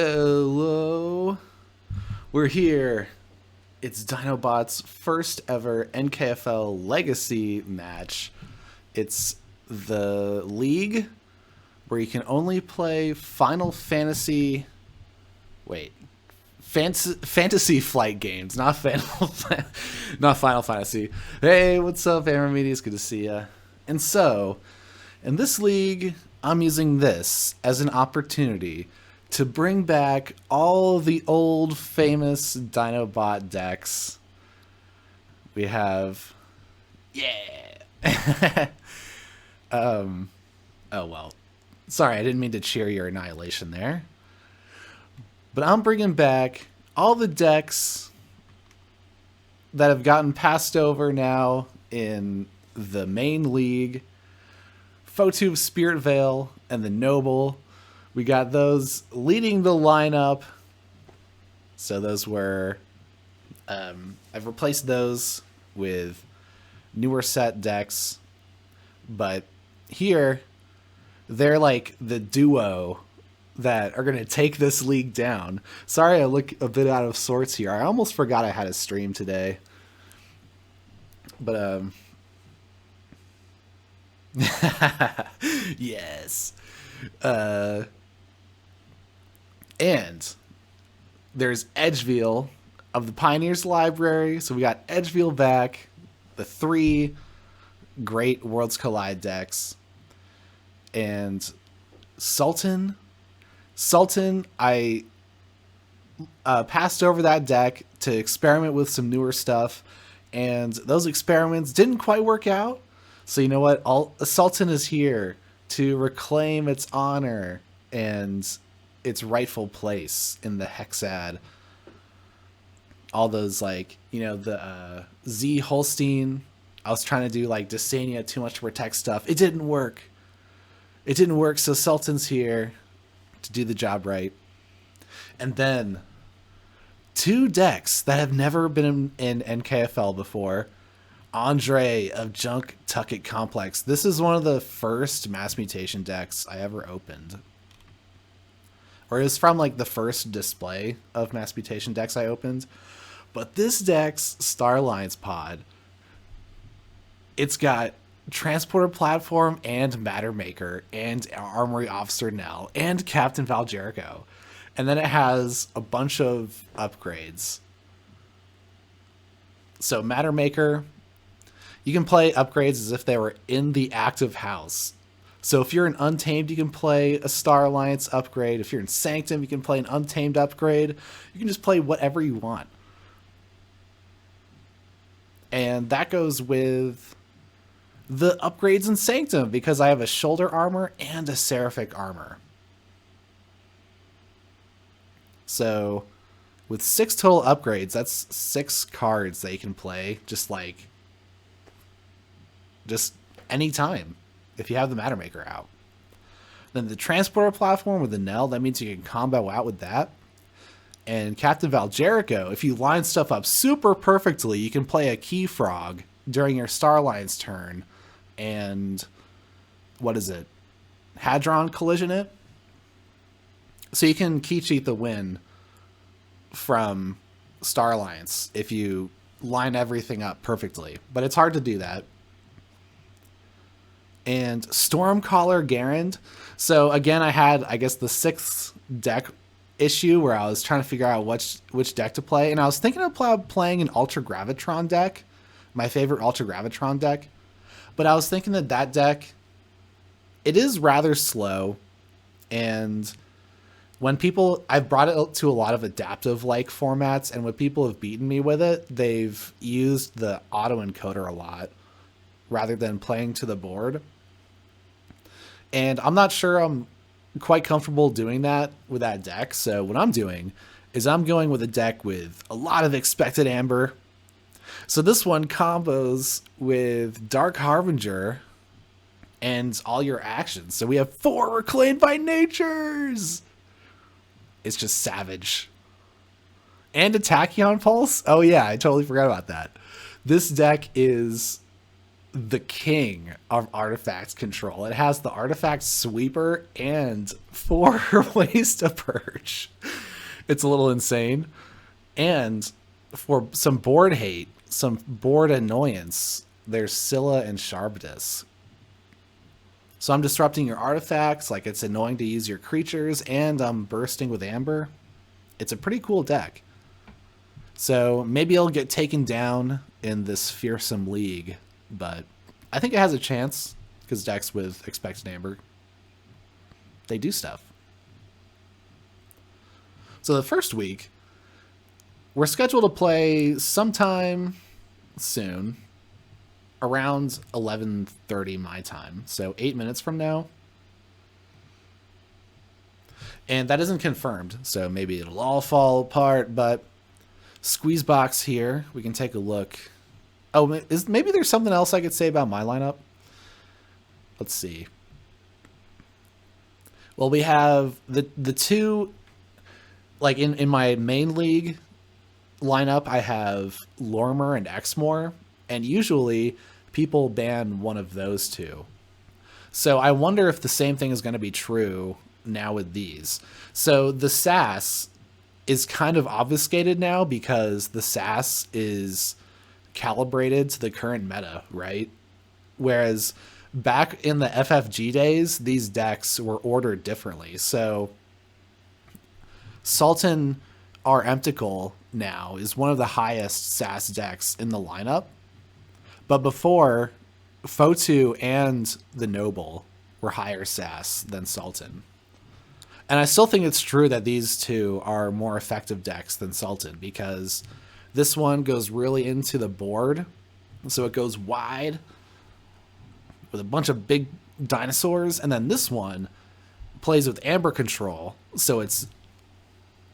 Hello, we're here. It's Dinobot's first ever NKFL Legacy match. It's the league where you can only play Final Fantasy. Wait, Fantasy Flight games, not not Final Fantasy. Hey, what's up, Media? It's good to see ya. And so, in this league, I'm using this as an opportunity to bring back all the old famous Dinobot decks. We have, yeah. Oh well. Sorry, I didn't mean to cheer your annihilation there. But I'm bringing back all the decks that have gotten passed over now in the main league. Photube Spirit Veil and the Noble. We got those leading the lineup. So those were... I've replaced those with newer set decks. But here, they're like the duo that are going to take this league down. Sorry I look a bit out of sorts here. I almost forgot I had a stream today. But, yes. And there's Edgeveil of the Pioneers Library. So we got Edgeveil back. The 3 great Worlds Collide decks. And Sultan, I passed over that deck to experiment with some newer stuff, and those experiments didn't quite work out. So you know what? Sultan is here to reclaim its honor and its rightful place in the Hexad. All those, like, you know, the Z Holstein. I was trying to do like Dysania, too much to protect stuff. It didn't work. So Sultan's here to do the job right. And then 2 decks that have never been in NKFL before. Andre of Junk Tucket Complex. This is one of the first mass mutation decks I ever opened. Or it was from like the first display of mass mutation decks I opened. But this deck's Star Alliance pod, it's got Transporter Platform and Matter Maker and Armory Officer Nell and Captain Val Jericho. And then it has a bunch of upgrades. So Matter Maker, you can play upgrades as if they were in the active house. So if you're an Untamed, you can play a Star Alliance upgrade. If you're in Sanctum, you can play an Untamed upgrade. You can just play whatever you want. And that goes with the upgrades in Sanctum, because I have a shoulder armor and a seraphic armor. So with 6 total upgrades, that's 6 cards that you can play just anytime if you have the Matter Maker out. Then the Transporter Platform with the Nell, that means you can combo out with that. And Captain Val Jericho, if you line stuff up super perfectly, you can play a Key Frog during your Star Alliance turn. And what is it? Hadron Collision it? So you can key cheat the win from Star Alliance if you line everything up perfectly. But it's hard to do that. And Stormcaller Garand. So again, I had, I guess, the 6th deck issue where I was trying to figure out which deck to play. And I was thinking of playing an Ultra Gravitron deck. My favorite Ultra Gravitron deck. But I was thinking that deck, it is rather slow. And when I've brought it to a lot of adaptive like formats, and when people have beaten me with it, they've used the autoencoder a lot rather than playing to the board. And I'm not sure I'm quite comfortable doing that with that deck. So what I'm doing is I'm going with a deck with a lot of expected amber. So this one combos with Dark Harbinger and all your actions. So we have 4 Reclaimed by Natures. It's just savage. And a Tachyon Pulse. Oh yeah, I totally forgot about that. This deck is the king of artifact control. It has the artifact sweeper and 4 ways to purge. It's a little insane. And for some board hate, some board annoyance, there's Scylla and Sharpness. So I'm disrupting your artifacts, like it's annoying to use your creatures, and I'm bursting with Amber. It's a pretty cool deck. So maybe it'll get taken down in this fearsome league, but I think it has a chance because decks with expected Amber, they do stuff. So the first week, we're scheduled to play sometime soon, around 11:30 my time, so 8 minutes from now. And that isn't confirmed, so maybe it'll all fall apart, but SqueezeBox here, we can take a look. Oh, maybe there's something else I could say about my lineup? Let's see. Well, we have the two, like in my main league lineup, I have Lormer and Exmoor, and usually people ban one of those two. So I wonder if the same thing is going to be true now with these. So the SAS is kind of obfuscated now because the SAS is calibrated to the current meta, right? Whereas back in the FFG days, these decks were ordered differently. So Sultan R. Emptical now is one of the highest SAS decks in the lineup. But before, Fotu and the Noble were higher SAS than Sultan. And I still think it's true that these two are more effective decks than Sultan because this one goes really into the board. So it goes wide with a bunch of big dinosaurs. And then this one plays with Amber control. So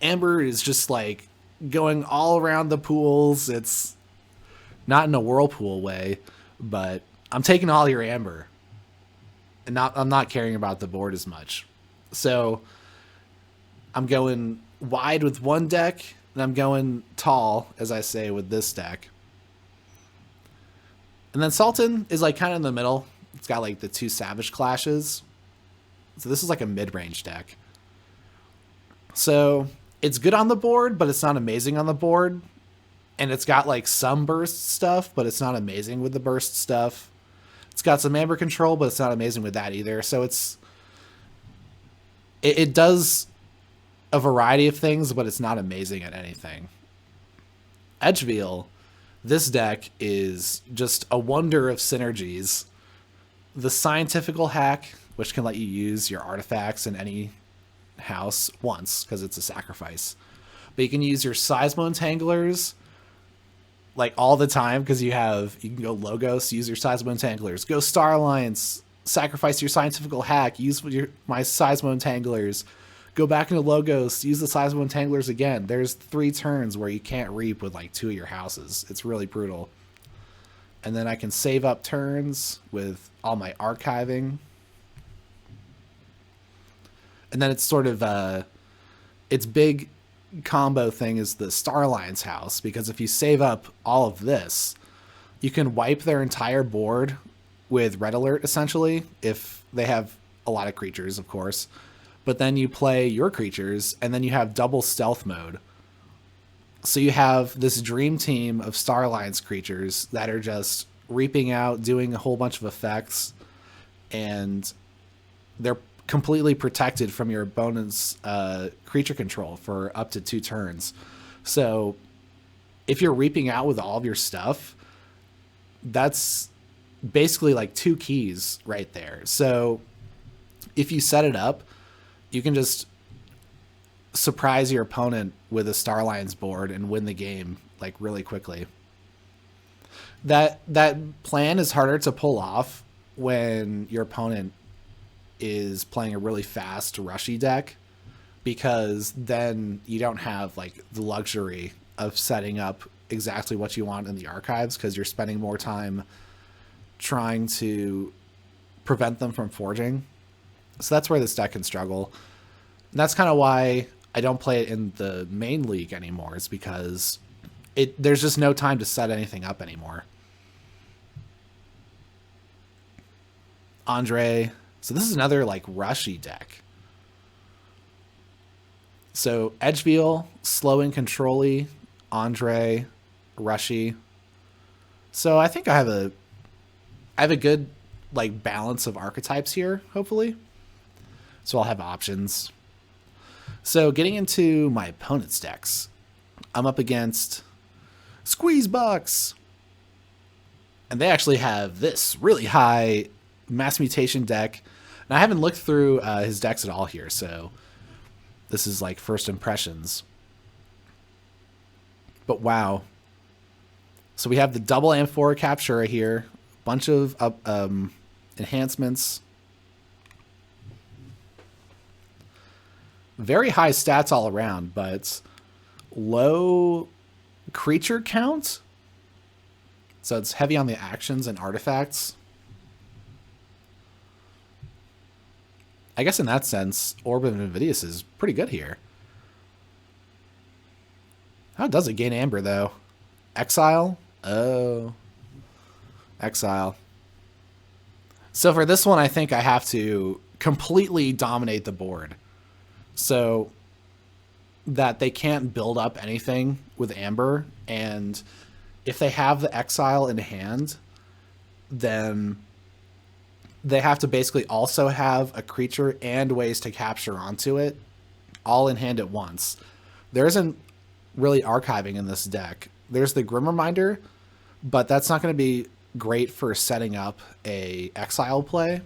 Amber is just like going all around the pools. It's not in a whirlpool way, but I'm taking all your Amber. And I'm not caring about the board as much. So I'm going wide with one deck, and I'm going tall, as I say, with this deck. And then Sultan is like kind of in the middle. It's got like the 2 Savage Clashes. So this is like a mid-range deck. So it's good on the board, but it's not amazing on the board. And it's got like some burst stuff, but it's not amazing with the burst stuff. It's got some Amber control, but it's not amazing with that either. So it does a variety of things, but it's not amazing at anything. Edgeveil, this deck is just a wonder of synergies. The Scientifical hack, which can let you use your artifacts in any house once, because it's a sacrifice. But you can use your Seismo Entanglers like all the time, because you can go Logos, use your Seismo Entanglers. Go Star Alliance, sacrifice your Scientifical hack, use my Seismo Entanglers. Go back into Logos, use the Seismo Entanglers again. There's 3 turns where you can't reap with like 2 of your houses. It's really brutal. And then I can save up turns with all my archiving. And then it's sort of its big combo thing is the Star Alliance house, because if you save up all of this, you can wipe their entire board with Red Alert, essentially, if they have a lot of creatures, of course. But then you play your creatures, and then you have double stealth mode. So you have this dream team of Star Alliance creatures that are just reaping out, doing a whole bunch of effects, and they're completely protected from your opponent's creature control for up to 2 turns. So if you're reaping out with all of your stuff, that's basically like 2 keys right there. So if you set it up, you can just surprise your opponent with a Star Alliance board and win the game like really quickly. That plan is harder to pull off when your opponent is playing a really fast rushy deck, because then you don't have like the luxury of setting up exactly what you want in the archives, because you're spending more time trying to prevent them from forging. So that's where this deck can struggle. And that's kind of why I don't play it in the main league anymore, is because there's just no time to set anything up anymore. Andre. So this is another like rushy deck. So Edgeveil, slow and control-y, Andre, rushy. So I think I have a good like balance of archetypes here, hopefully. So I'll have options. So getting into my opponent's decks, I'm up against SqueezeBox. And they actually have this really high mass mutation deck. And I haven't looked through his decks at all here, so this is like first impressions. But wow. So we have the double Amphora Captura here. Bunch of enhancements. Very high stats all around, but low creature count. So it's heavy on the actions and artifacts. I guess in that sense, Orb of Invidious is pretty good here. How does it gain Amber, though? Exile? Oh. Exile. So for this one, I think I have to completely dominate the board, so that they can't build up anything with Amber. And if they have the Exile in hand, then they have to basically also have a creature and ways to capture onto it all in hand at once. There isn't really archiving in this deck. There's the Grim Reminder, but that's not going to be great for setting up a Exile play.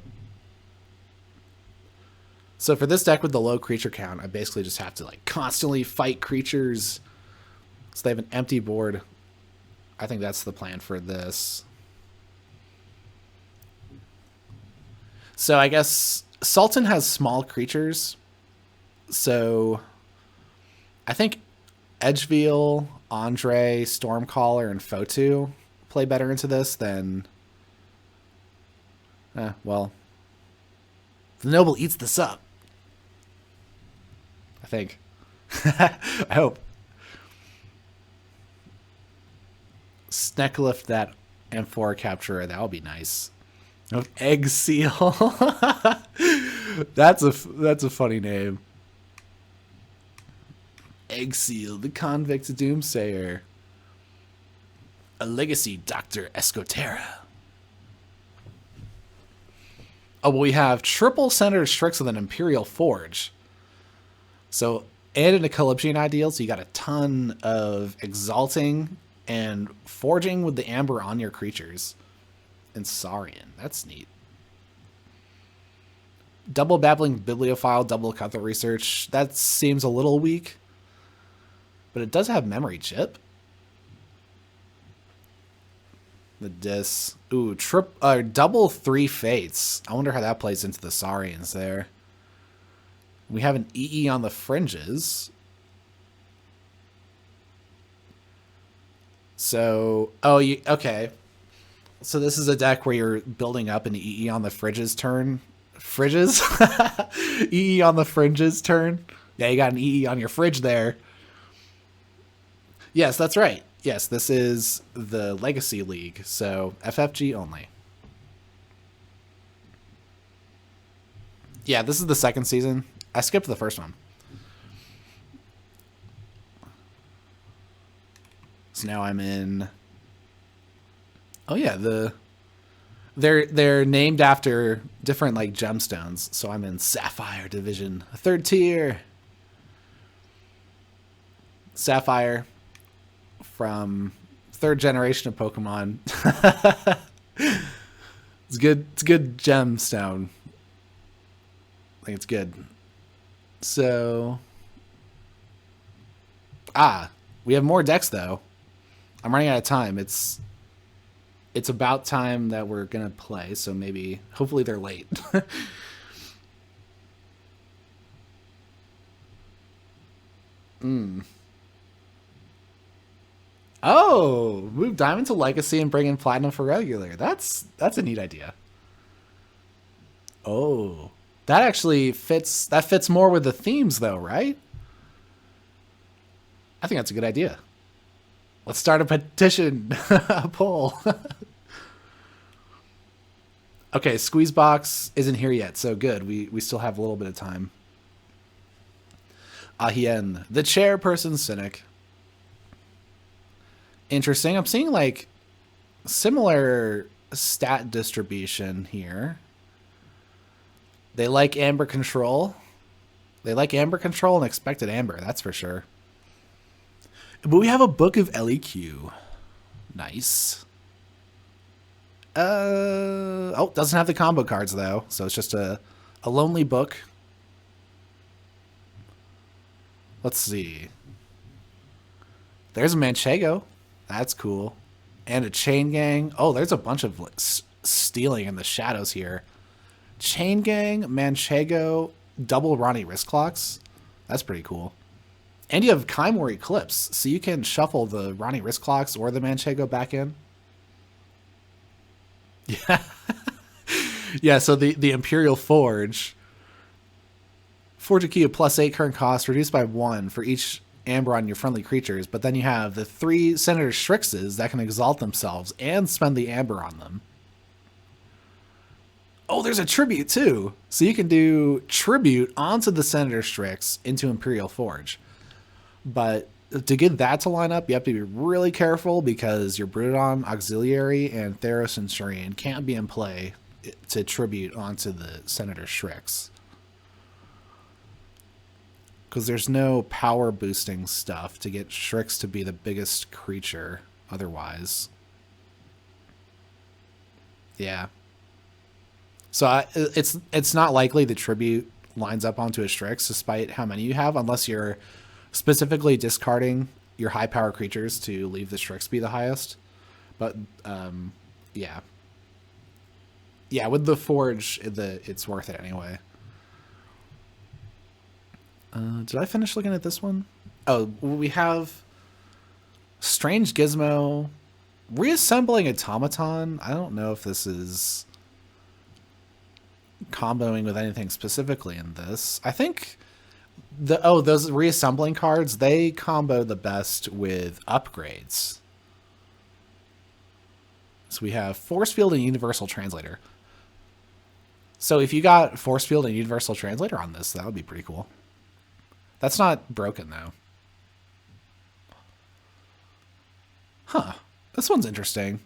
So for this deck with the low creature count, I basically just have to like constantly fight creatures. So they have an empty board. I think that's the plan for this. So I guess Sultan has small creatures. So I think Edgeveil, Andre, Stormcaller, and Fotu play better into this than... well, the Noble eats this up. I think. I hope. Snecklift that Amphora Captura. That would be nice. Egg Seal. That's a funny name. Egg Seal, the Convict Doomsayer. A Legacy Dr. Escotera. Oh, well, we have triple Senator Strix with an Imperial Forge. So, and in a Calyptian Ideal, so you got a ton of Exalting and Forging with the Amber on your creatures. And Saurian, that's neat. Double Babbling Bibliophile, double Cutthroat Research. That seems a little weak. But it does have Memory Chip. The Dis. Ooh, double 3 Fates. I wonder how that plays into the Saurians there. We have an EE on the fringes. So, okay. So this is a deck where you're building up an EE on the fringes turn. Fridges? EE on the fringes turn. Yeah, you got an EE on your fridge there. Yes, that's right. Yes, this is the Legacy League, so FFG only. Yeah, this is the second season. I skipped the first one. So now I'm in... Oh yeah, they're named after different like gemstones. So I'm in Sapphire Division, 3rd tier. Sapphire from 3rd generation of Pokemon. It's good. It's a good gemstone. I think it's good. So, we have more decks though. I'm running out of time. It's about time that we're gonna play, so maybe, hopefully they're late. Oh, move Diamond to Legacy and bring in Platinum for regular. That's a neat idea. Oh, that actually fits. That fits more with the themes, though, right? I think that's a good idea. Let's start a petition, a poll. Okay, SqueezeBox isn't here yet, so good. We still have a little bit of time. Ahien, the chairperson cynic. Interesting. I'm seeing like similar stat distribution here. They like amber control. They like amber control and expected amber, that's for sure. But we have a book of LEQ. Nice. Oh, doesn't have the combo cards though, so it's just a lonely book. Let's see. There's a Manchego. That's cool. And a Chain Gang. Oh, there's a bunch of stealing in the shadows here. Chain Gang, Manchego, double Ronnie wrist clocks. That's pretty cool. And you have Kaimor Eclipse, so you can shuffle the Ronnie wrist clocks or the Manchego back in. Yeah. Yeah, so the Imperial Forge. Forge a key of +8 current cost, reduced by 1 for each amber on your friendly creatures, but then you have the 3 Senator Strixes that can exalt themselves and spend the amber on them. Oh, there's a tribute too. So you can do tribute onto the Senator Strix into Imperial Forge. But to get that to line up, you have to be really careful because your Brutodon Auxiliary and Theros Centurion can't be in play to tribute onto the Senator Strix. Because there's no power boosting stuff to get Strix to be the biggest creature otherwise. Yeah. So it's not likely the tribute lines up onto a Strix despite how many you have, unless you're specifically discarding your high power creatures to leave the Strix be the highest. But yeah. Yeah, with the Forge, it's worth it anyway. Did I finish looking at this one? Oh, we have Strange Gizmo, Reassembling Automaton. I don't know if this is comboing with anything specifically in this. I think those reassembling cards, they combo the best with upgrades. So we have Force Field and Universal Translator. So if you got Force Field and Universal Translator on this, that would be pretty cool. That's not broken, though. Huh. This one's interesting.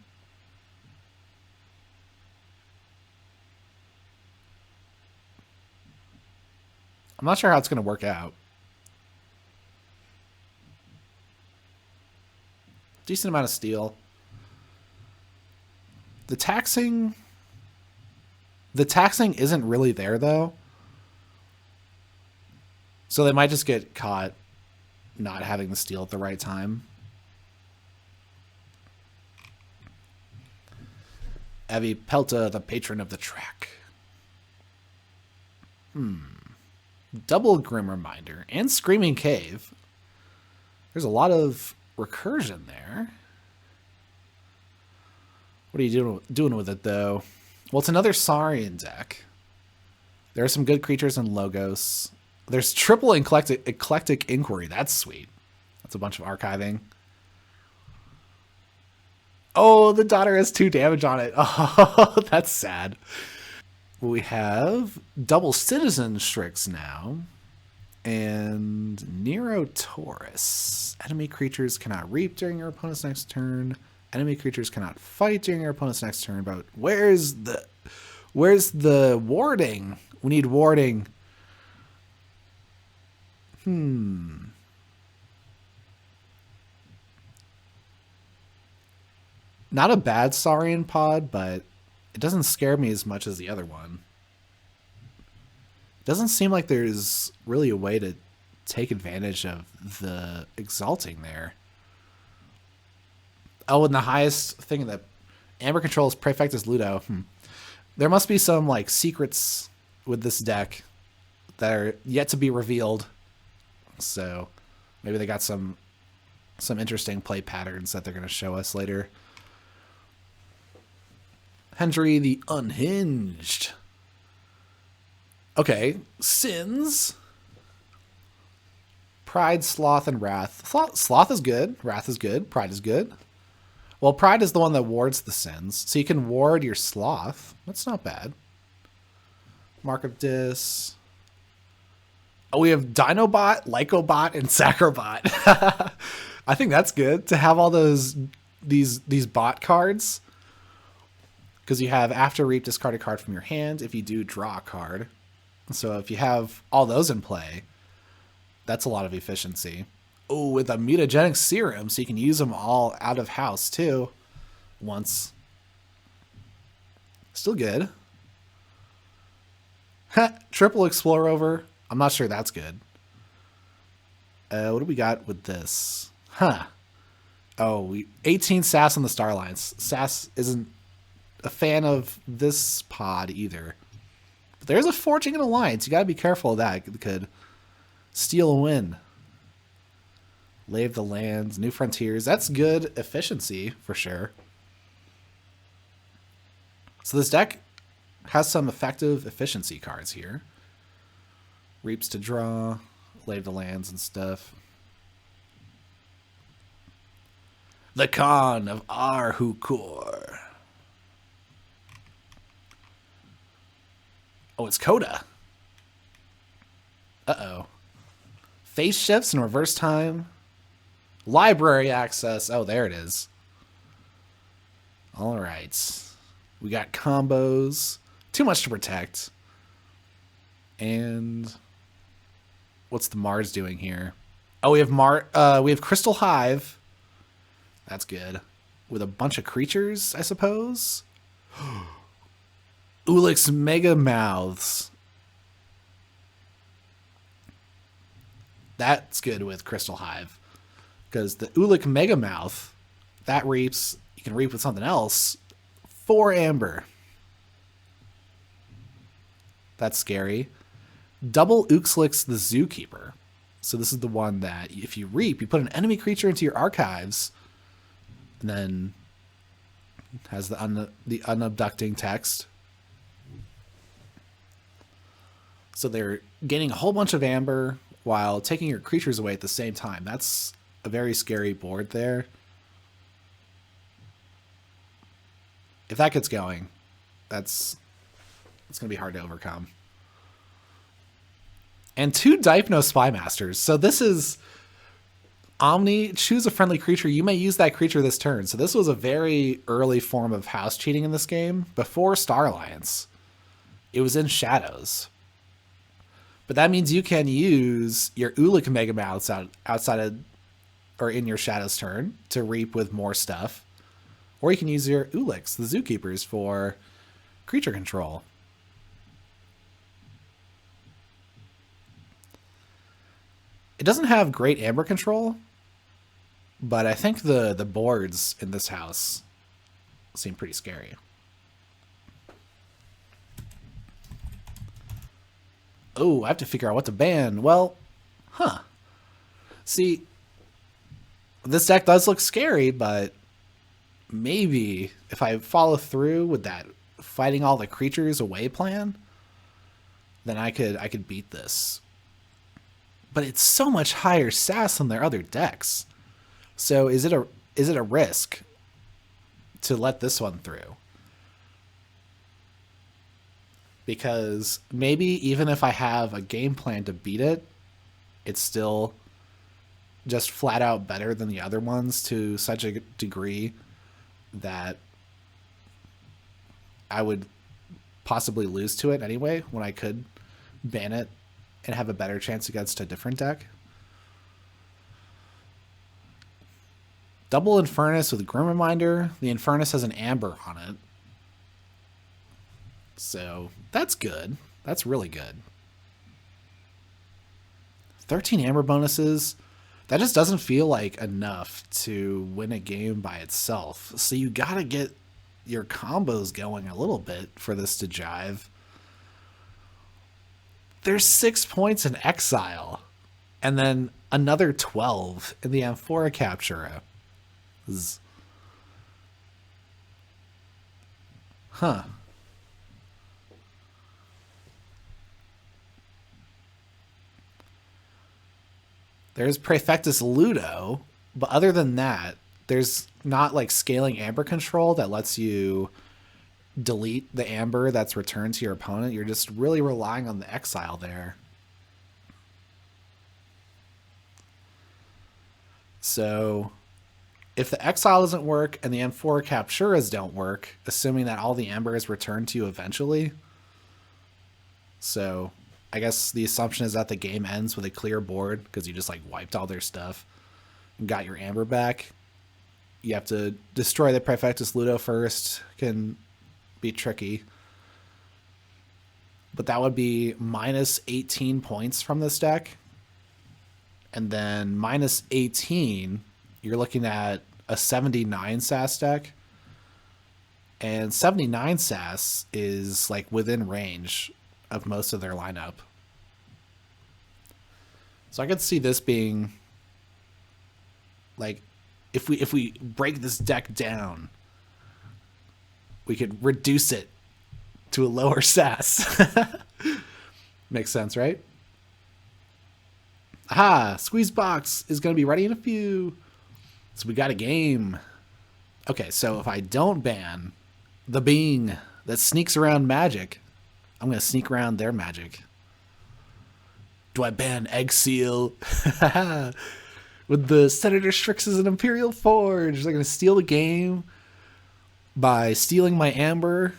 I'm not sure how it's going to work out. Decent amount of steel. The taxing isn't really there, though. So they might just get caught not having the steel at the right time. Avi Pelta, the patron of the track. Double Grim Reminder and Screaming Cave. There's a lot of recursion there. What are you doing with it, though? Well, it's another Saurian deck. There are some good creatures in Logos. There's triple eclectic inquiry. That's sweet. That's a bunch of archiving. Oh, the daughter has 2 damage on it. Oh, that's sad. We have double Citizen Strix now. And Nero Taurus. Enemy creatures cannot reap during your opponent's next turn. Enemy creatures cannot fight during your opponent's next turn. But where's the warding? We need warding. Not a bad Saurian pod, but it doesn't scare me as much as the other one. It doesn't seem like there's really a way to take advantage of the exalting there. Oh, and the highest thing in the Amber controls Praefectus Ludo. There must be some like secrets with this deck that are yet to be revealed. So maybe they got some interesting play patterns that they're going to show us later. Hendry the Unhinged. Okay, Sins. Pride, Sloth, and Wrath. Sloth is good. Wrath is good. Pride is good. Well, Pride is the one that wards the sins, so you can ward your Sloth. That's not bad. Mark of Dis. Oh, we have Dinobot, Lycobot, and Sacrobot. I think that's good to have all these bot cards. Because you have after reap, discard a card from your hand if you do draw a card. So if you have all those in play, that's a lot of efficiency. Oh, with a mutagenic serum, so you can use them all out of house too. Once. Still good. Triple Explore over. I'm not sure that's good. What do we got with this? Huh. Oh, 18 Sass on the Starlines. Sass isn't a fan of this pod either. But there's a Forging an Alliance. You gotta be careful of that. It could steal a win. Lave the Lands, New Frontiers. That's good efficiency for sure. So this deck has some effective efficiency cards here. Reaps to draw, Lave the Lands and stuff. The Khan of Ar-Hukor. Oh, it's Coda. Uh-oh. Face shifts in reverse time. Library access. Oh, there it is. All right. We got combos. Too much to protect. And what's the Mars doing here? Oh, we have Crystal Hive. That's good. With a bunch of creatures, I suppose. Ulik's Mega Mouths. That's good with Crystal Hive. Because the Ulik Mega Mouth, that reaps, you can reap with something else. 4 amber. That's scary. Double Uxlix the Zookeeper. So this is the one that if you reap, you put an enemy creature into your archives, and then has the unabducting text. So they're gaining a whole bunch of amber while taking your creatures away at the same time. That's a very scary board there. If that gets going, it's going to be hard to overcome. And 2 Dipno Spymasters. So this is Omni, choose a friendly creature. You may use that creature this turn. So this was a very early form of house cheating in this game. Before Star Alliance, it was in Shadows. But that means you can use your Ulik Mega Mouths outside of, or in your Shadows turn to reap with more stuff. Or you can use your Uliks, the Zookeepers, for creature control. It doesn't have great amber control, but I think the boards in this house seem pretty scary. Oh, I have to figure out what to ban. Well, see, this deck does look scary, but maybe if I follow through with that fighting all the creatures away plan, then I could beat this. But it's so much higher sass than their other decks. So is it a risk to let this one through? Because maybe even if I have a game plan to beat it, it's still just flat out better than the other ones to such a degree that I would possibly lose to it anyway when I could ban it and have a better chance against a different deck. Double Infernus with Grim Reminder. The Infernus has an amber on it. So that's good. That's really good. 13 amber bonuses. That just doesn't feel like enough to win a game by itself. So you gotta get your combos going a little bit for this to jive. There's 6 points in Exile, and then another 12 in the Amphora Captura. Huh. There's Praefectus Ludo, but other than that, there's not like scaling amber control that lets you delete the amber that's returned to your opponent. You're just really relying on the exile there. So if the exile doesn't work and the M4 capturas don't work, assuming that all the amber is returned to you eventually, so I guess the assumption is that the game ends with a clear board because you just like wiped all their stuff and got your amber back. You have to destroy the Praefectus Ludo first. Can be tricky. But that would be minus 18 points from this deck. And then minus 18, you're looking at a 79 SAS deck. And 79 SAS is like within range of most of their lineup. So I could see this being like, if we break this deck down, we could reduce it to a lower SAS. Makes sense, right? Aha! SqueezeBox is going to be ready in a few. So we got a game. Okay, so if I don't ban the being that sneaks around Magic, I'm going to sneak around their Magic. Do I ban Egg Seal? With the Senator Strixes and Imperial Forge, they're going to steal the game by stealing my amber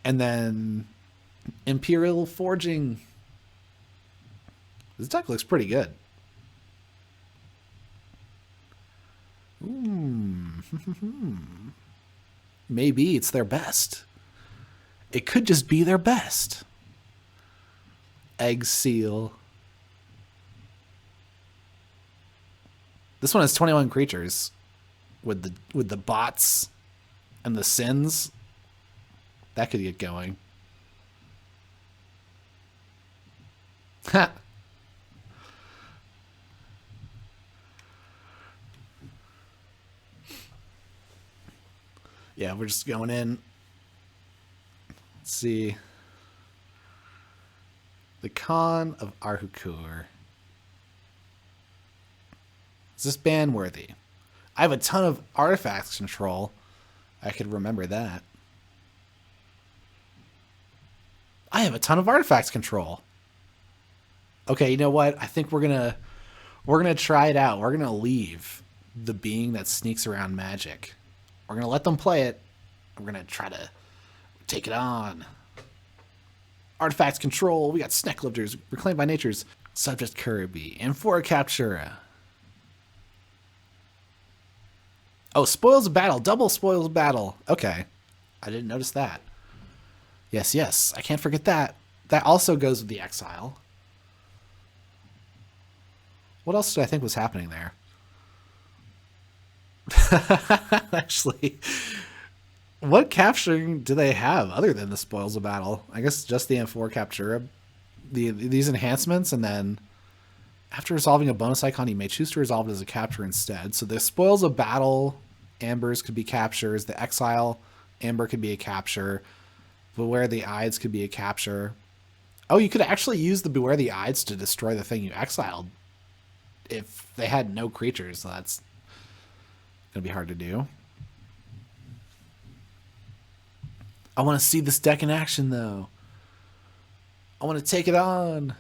and then Imperial Forging. This deck looks pretty good. Maybe it's their best. It could just be their best. Egg Seal. This one has 21 creatures with the bots and the sins. That could get going. Ha. Yeah, we're just going in. Let's see. The Khan of Arhukur. Is this ban worthy? I have a ton of artifacts control. I could remember that. I have a ton of artifacts control. Okay, you know what? I think we're gonna try it out. We're gonna leave the being that sneaks around Magic. We're gonna let them play it. We're gonna try to take it on. Artifacts control. We got Snack Lifters, Reclaimed by Nature's, Subject Kirby, and for Captura. Oh, Spoils of Battle. Double Spoils of Battle. Okay. I didn't notice that. Yes, yes. I can't forget that. That also goes with the Exile. What else did I think was happening there? Actually, what capturing do they have other than the Spoils of Battle? I guess just the M4 Captura. These enhancements, and then after resolving a bonus icon, you may choose to resolve it as a capture instead. So the Spoils of Battle ambers could be captures. The Exile amber could be a capture. Beware the Ides could be a capture. Oh, you could actually use the Beware the Ides to destroy the thing you exiled if they had no creatures. So that's going to be hard to do. I want to see this deck in action, though. I want to take it on.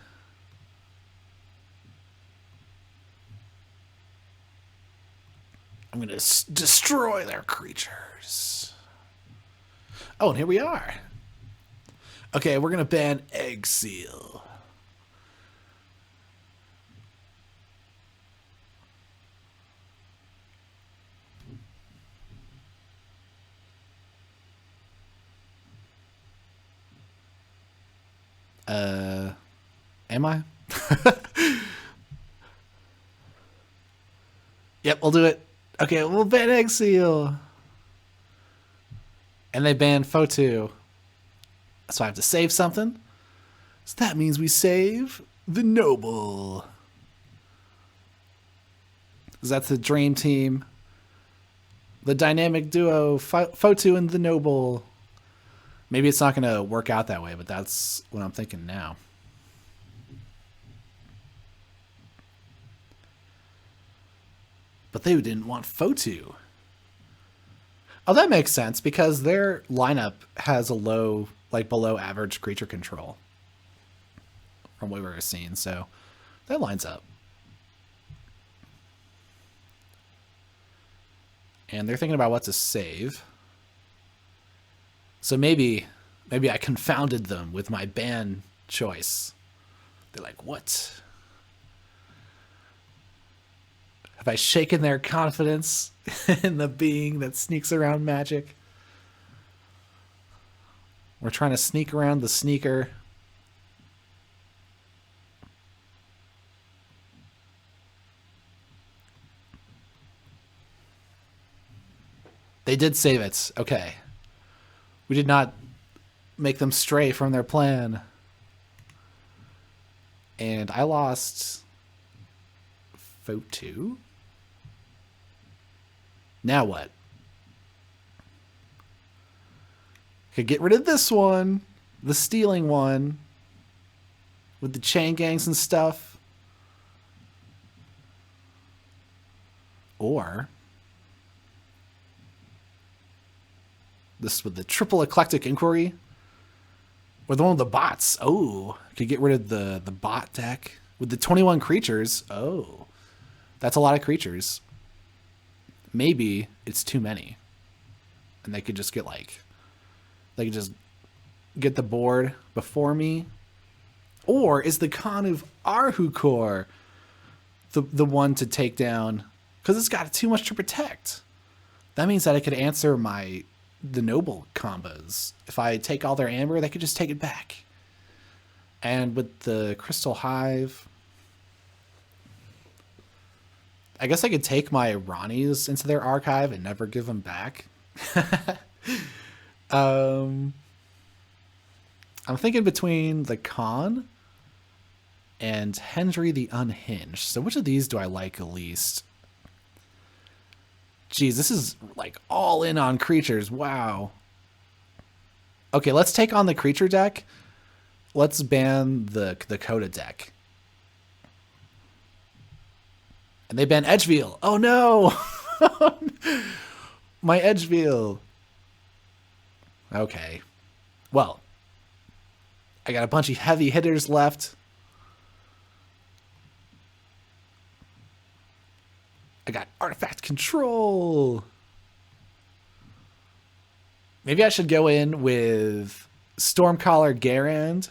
I'm going to destroy their creatures. Oh, and here we are. Okay, we're going to ban Egg Seal. Am I? Yep, we'll do it. Okay, we'll ban Egg Seal. And they banned Fotu. So I have to save something. So that means we save the Noble. Because that's the dream team. The dynamic duo, Fotu and the Noble. Maybe it's not going to work out that way, but that's what I'm thinking now. But they didn't want Fotu. Oh, that makes sense because their lineup has a low, like below average creature control from what we were seeing, so that lines up. And they're thinking about what to save. So maybe I confounded them with my ban choice. They're like, what? Have I shaken their confidence in the being that sneaks around Magic? We're trying to sneak around the sneaker. They did save it. Okay. We did not make them stray from their plan. And I lost photo. Now what? Could get rid of this one, the stealing one, with the chain gangs and stuff. Or this with the triple eclectic inquiry. Or the one with the bots. Oh, could get rid of the bot deck with the 21 creatures. Oh, that's a lot of creatures. Maybe it's too many. And they could just get like, they could just get the board before me. Or is the Khan of Arhukor the one to take down? Because it's got too much to protect. That means that I could answer the noble combos. If I take all their amber, they could just take it back. And with the Crystal Hive, I guess I could take my Ronnies into their archive and never give them back. I'm thinking between the Khan and Hendry the Unhinged. So which of these do I like least? Geez, this is like all in on creatures. Wow. Okay, let's take on the creature deck. Let's ban the Coda deck. And they ban Edgeveil. Oh no! My Edgeveil. Okay. Well, I got a bunch of heavy hitters left. I got artifact control. Maybe I should go in with Stormcaller Garand.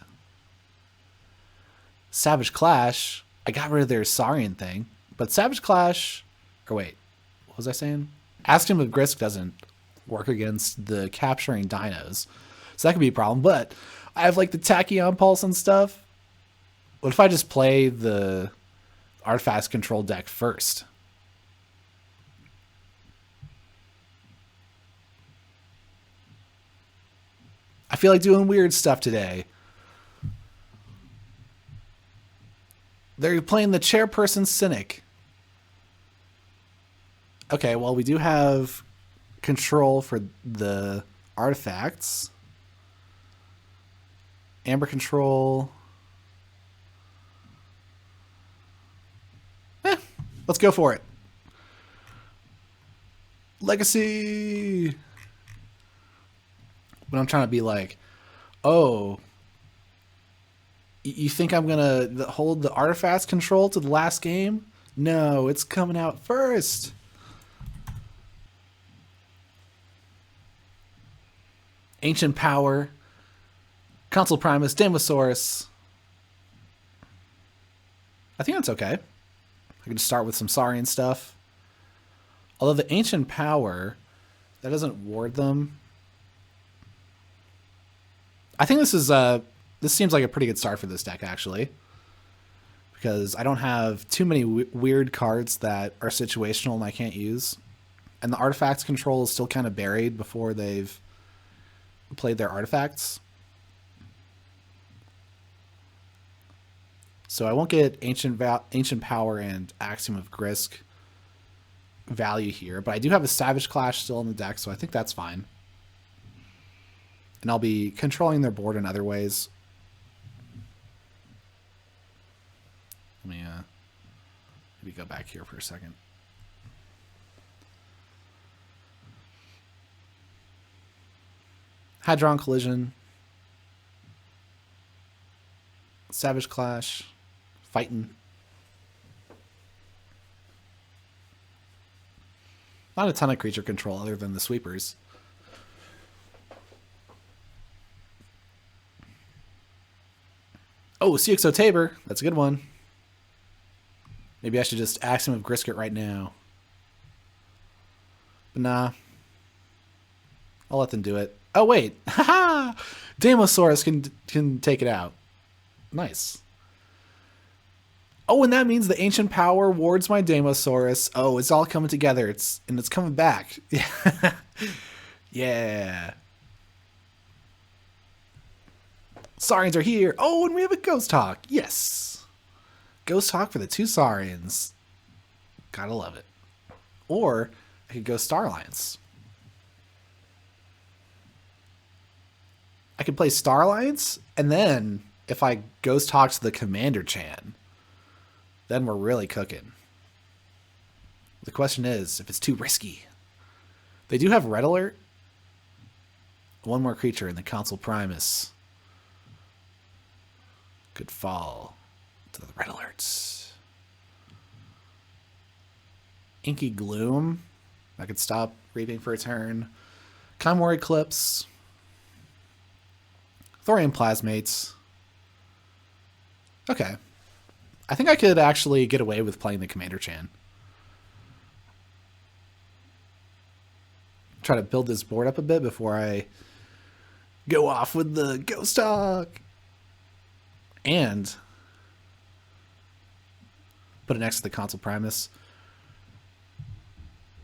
Savage Clash. I got rid of their Saurian thing. But Savage Clash... Or wait, what was I saying? Axiom of Grisk doesn't work against the capturing dinos. So that could be a problem. But I have like the Tachyon Pulse and stuff. What if I just play the artifact control deck first? I feel like doing weird stuff today. They're playing the Chairperson Cynic. Okay, well, we do have control for the artifacts. Amber control. Let's go for it. Legacy. But I'm trying to be like, oh, you think I'm going to hold the artifacts control to the last game? No, it's coming out first. Ancient Power, Consul Primus, Demosaurus. I think that's okay. I can just start with some Saurian stuff. Although the Ancient Power, that doesn't ward them. I think this seems like a pretty good start for this deck, actually. Because I don't have too many weird cards that are situational and I can't use. And the artifacts control is still kind of buried before they've played their artifacts. So I won't get Ancient Power and Axiom of Grisk value here. But I do have a Savage Clash still in the deck, so I think that's fine. And I'll be controlling their board in other ways. Let me maybe go back here for a second. Hadron Collision. Savage Clash. Fighting. Not a ton of creature control other than the sweepers. Oh, CXO Tabor. That's a good one. Maybe I should just ask him of Grisket right now. But nah. I'll let them do it. Oh, wait. Haha! Damosaurus can take it out. Nice. Oh, and that means the Ancient Power wards my Damosaurus. Oh, it's all coming together. It's coming back. Yeah. Saurians are here. Oh, and we have a Ghost Hawk. Yes. Ghost Hawk for the 2 Saurians. Gotta love it. Or I could go Star Alliance. I could play Star Alliance, and then if I Ghost Hawk to the Commander Chan, then we're really cooking. The question is, if it's too risky. They do have Red Alert. One more creature in the Consul Primus could fall to the Red Alerts. Inky Gloom. I could stop reaping for a turn. Chimera Eclipse. Thorium Plasmates. Okay. I think I could actually get away with playing the Commander Chan. Try to build this board up a bit before I go off with the Ghost Hawk. And put it next to the Consul Primus.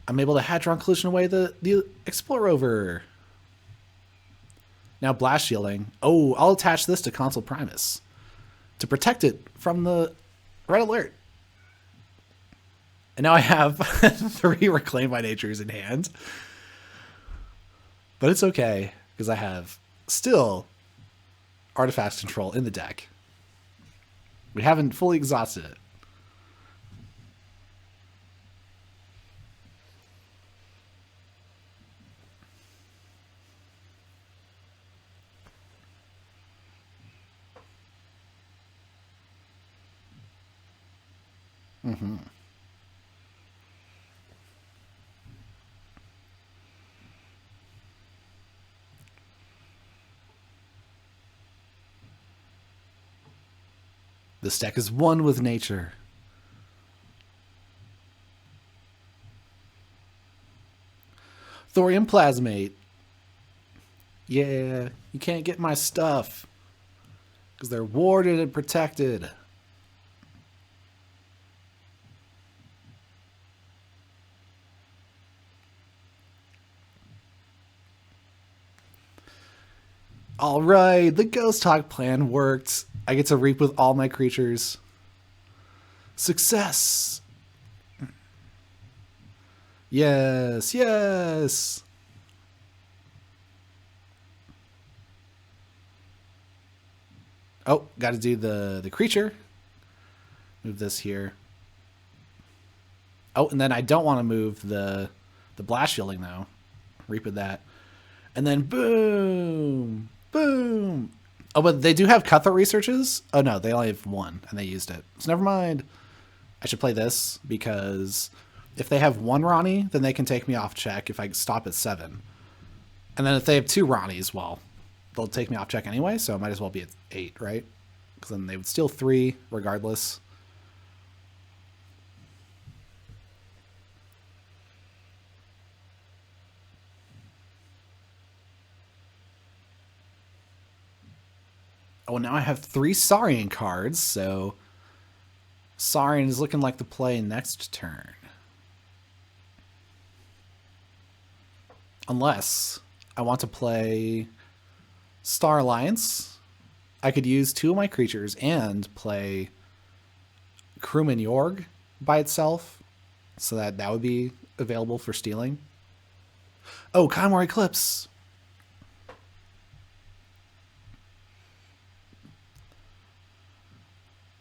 I'm able to Hadron Collision away the Explorer Rover. Now Blast Shielding. Oh, I'll attach this to Consul Primus to protect it from the Red Alert. And now I have 3 Reclaim by Natures in hand. But it's okay, because I have still Artifact Control in the deck. We haven't fully exhausted it. Mm-hmm. This deck is one with nature. Thorium Plasmate. Yeah, you can't get my stuff because they're warded and protected. All right, the Ghost Hawk plan worked. I get to reap with all my creatures. Success. Yes, yes. Oh, got to do the creature. Move this here. Oh, and then I don't want to move the blast shielding though. Reap with that. And then boom. Boom. Oh, but they do have Cutthroat Researches? Oh, no, they only have 1, and they used it. So never mind. I should play this, because if they have 1 Ronnie, then they can take me off check if I stop at 7. And then if they have 2 Ronnies, well, they'll take me off check anyway, so it might as well be at 8, right? Because then they would steal 3 regardless. Oh, now I have 3 Saurian cards, so Saurian is looking like the play next turn. Unless I want to play Star Alliance. I could use 2 of my creatures and play Crewman Yorg by itself, so that would be available for stealing. Oh, Chimera Eclipse.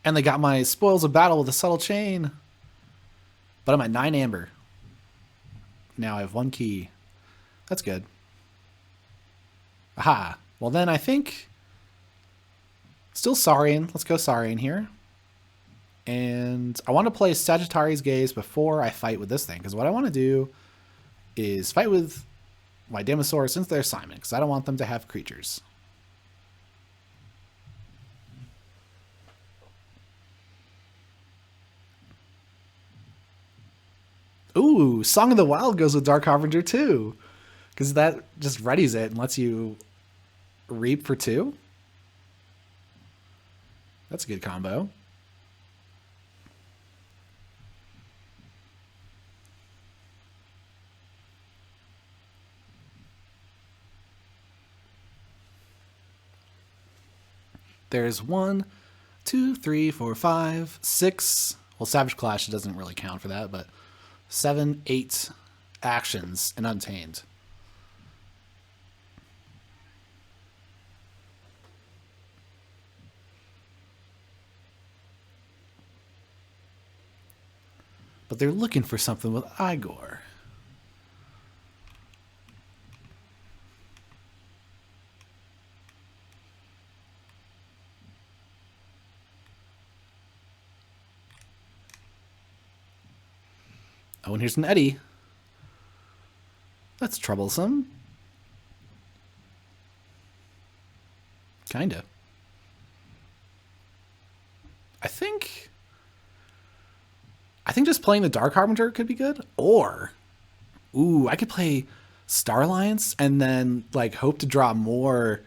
And they got my Spoils of Battle with a Subtle Chain. But I'm at 9 Amber. Now I have 1 key. That's good. Aha. Well, then I think... Still Saurian. Let's go Saurian here. And I want to play Sagittarius Gaze before I fight with this thing. Because what I want to do is fight with my Dinosaur since they're Simon. Because I don't want them to have creatures. Ooh, Song of the Wild goes with Dark Harbinger too. Because that just readies it and lets you reap for 2. That's a good combo. There's 1, 2, 3, 4, 5, 6. Well, Savage Clash doesn't really count for that, but 7, 8 actions in Untamed. But they're looking for something with Igor. Oh, and here's an Eddie. That's troublesome. Kinda. I think just playing the Dark Harbinger could be good. Or, ooh, I could play Star Alliance and then like hope to draw more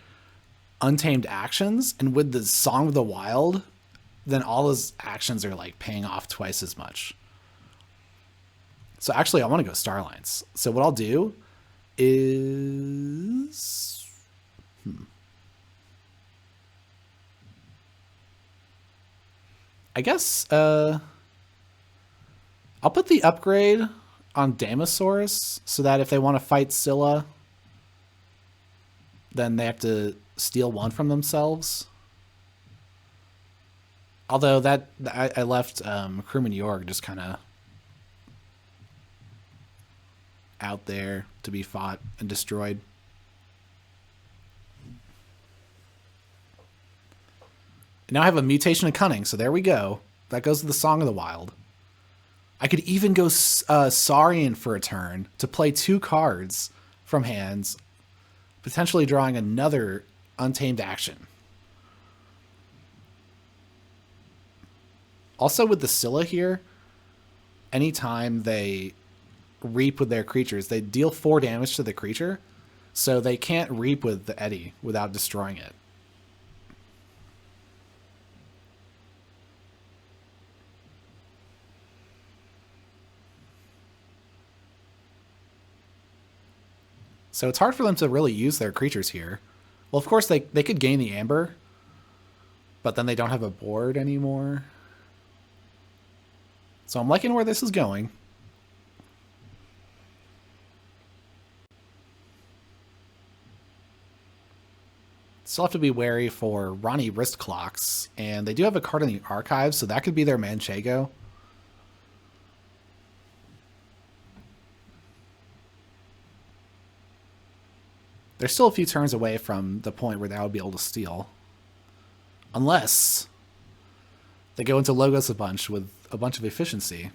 Untamed actions. And with the Song of the Wild, then all those actions are like paying off twice as much. So actually, I want to go Star Alliance. So what I'll do is... I guess I'll put the upgrade on Damosaurus so that if they want to fight Scylla, then they have to steal 1 from themselves. Although that I left Crewman York just kind of out there to be fought and destroyed. Now I have a Mutation of Cunning, so there we go. That goes to the Song of the Wild. I could even go Saurian for a turn to play 2 cards from hands, potentially drawing another Untamed action. Also with the Scylla here, anytime they reap with their creatures, they deal 4 damage to the creature, so they can't reap with the Eddie without destroying it. So it's hard for them to really use their creatures here. Well, of course, they could gain the Amber, but then they don't have a board anymore. So I'm liking where this is going. Still have to be wary for Ronnie Wrist Clocks, and they do have a card in the archive, so that could be their Manchego. They're still a few turns away from the point where they would be able to steal. Unless they go into Logos a bunch with a bunch of efficiency.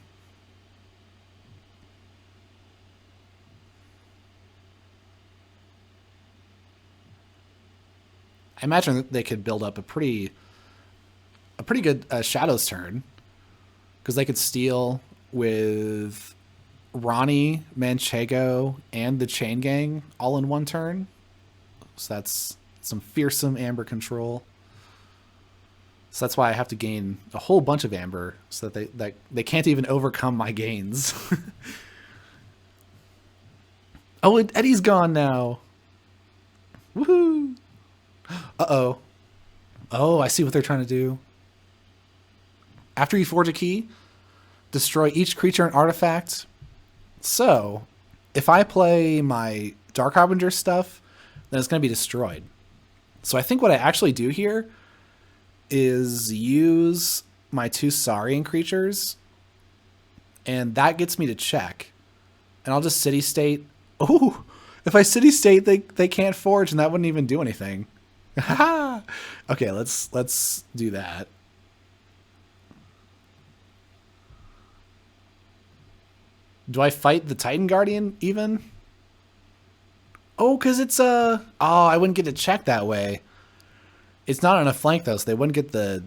I imagine that they could build up a pretty good Shadows turn, because they could steal with Ronnie, Manchego, and the Chain Gang all in 1 turn. So that's some fearsome Amber control. So that's why I have to gain a whole bunch of Amber so that they can't even overcome my gains. Oh, and Eddie's gone now. Woohoo! Uh-oh. Oh, I see what they're trying to do. After you forge a key, destroy each creature and artifact. So, if I play my Dark Harbinger stuff, then it's going to be destroyed. So I think what I actually do here is use my 2 Saurian creatures, and that gets me to check. And I'll just City State. Ooh, If I city state, they can't forge, and that wouldn't even do anything. Okay, let's do that. Do I fight the Titan Guardian even? Oh, because it's a... Oh, I wouldn't get to check that way. It's not on a flank, though, so they wouldn't get the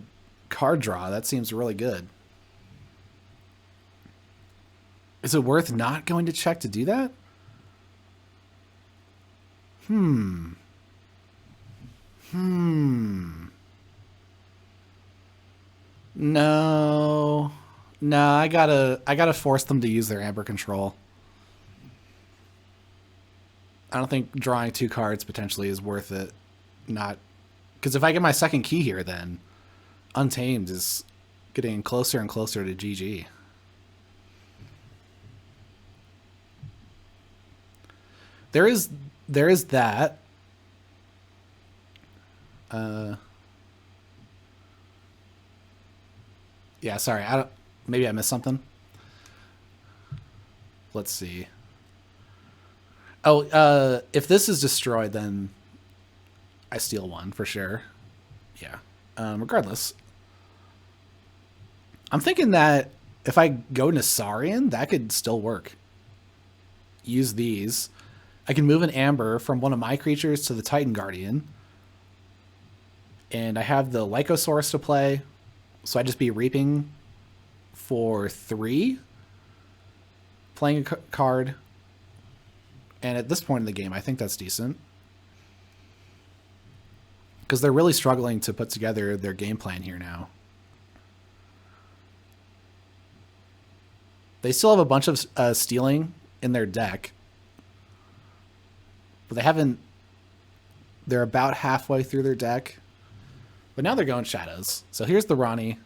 card draw. That seems really good. Is it worth not going to check to do that? No. No, I gotta force them to use their Amber control. I don't think drawing 2 cards potentially is worth it. Not... Because if I get my second key here, then Untamed is getting closer and closer to GG. There is that. Yeah, sorry. Maybe I missed something. Let's see. Oh, if this is destroyed, then I steal 1 for sure. Yeah. Regardless, I'm thinking that if I go Nassarian, that could still work. Use these. I can move an Amber from one of my creatures to the Titan Guardian. And I have the Lycosaurus to play. So I'd just be reaping for 3. Playing a card. And at this point in the game, I think that's decent. Because they're really struggling to put together their game plan here now. They still have a bunch of stealing in their deck. But they haven't... They're about halfway through their deck. But now they're going shadows. So here's the Ronnie.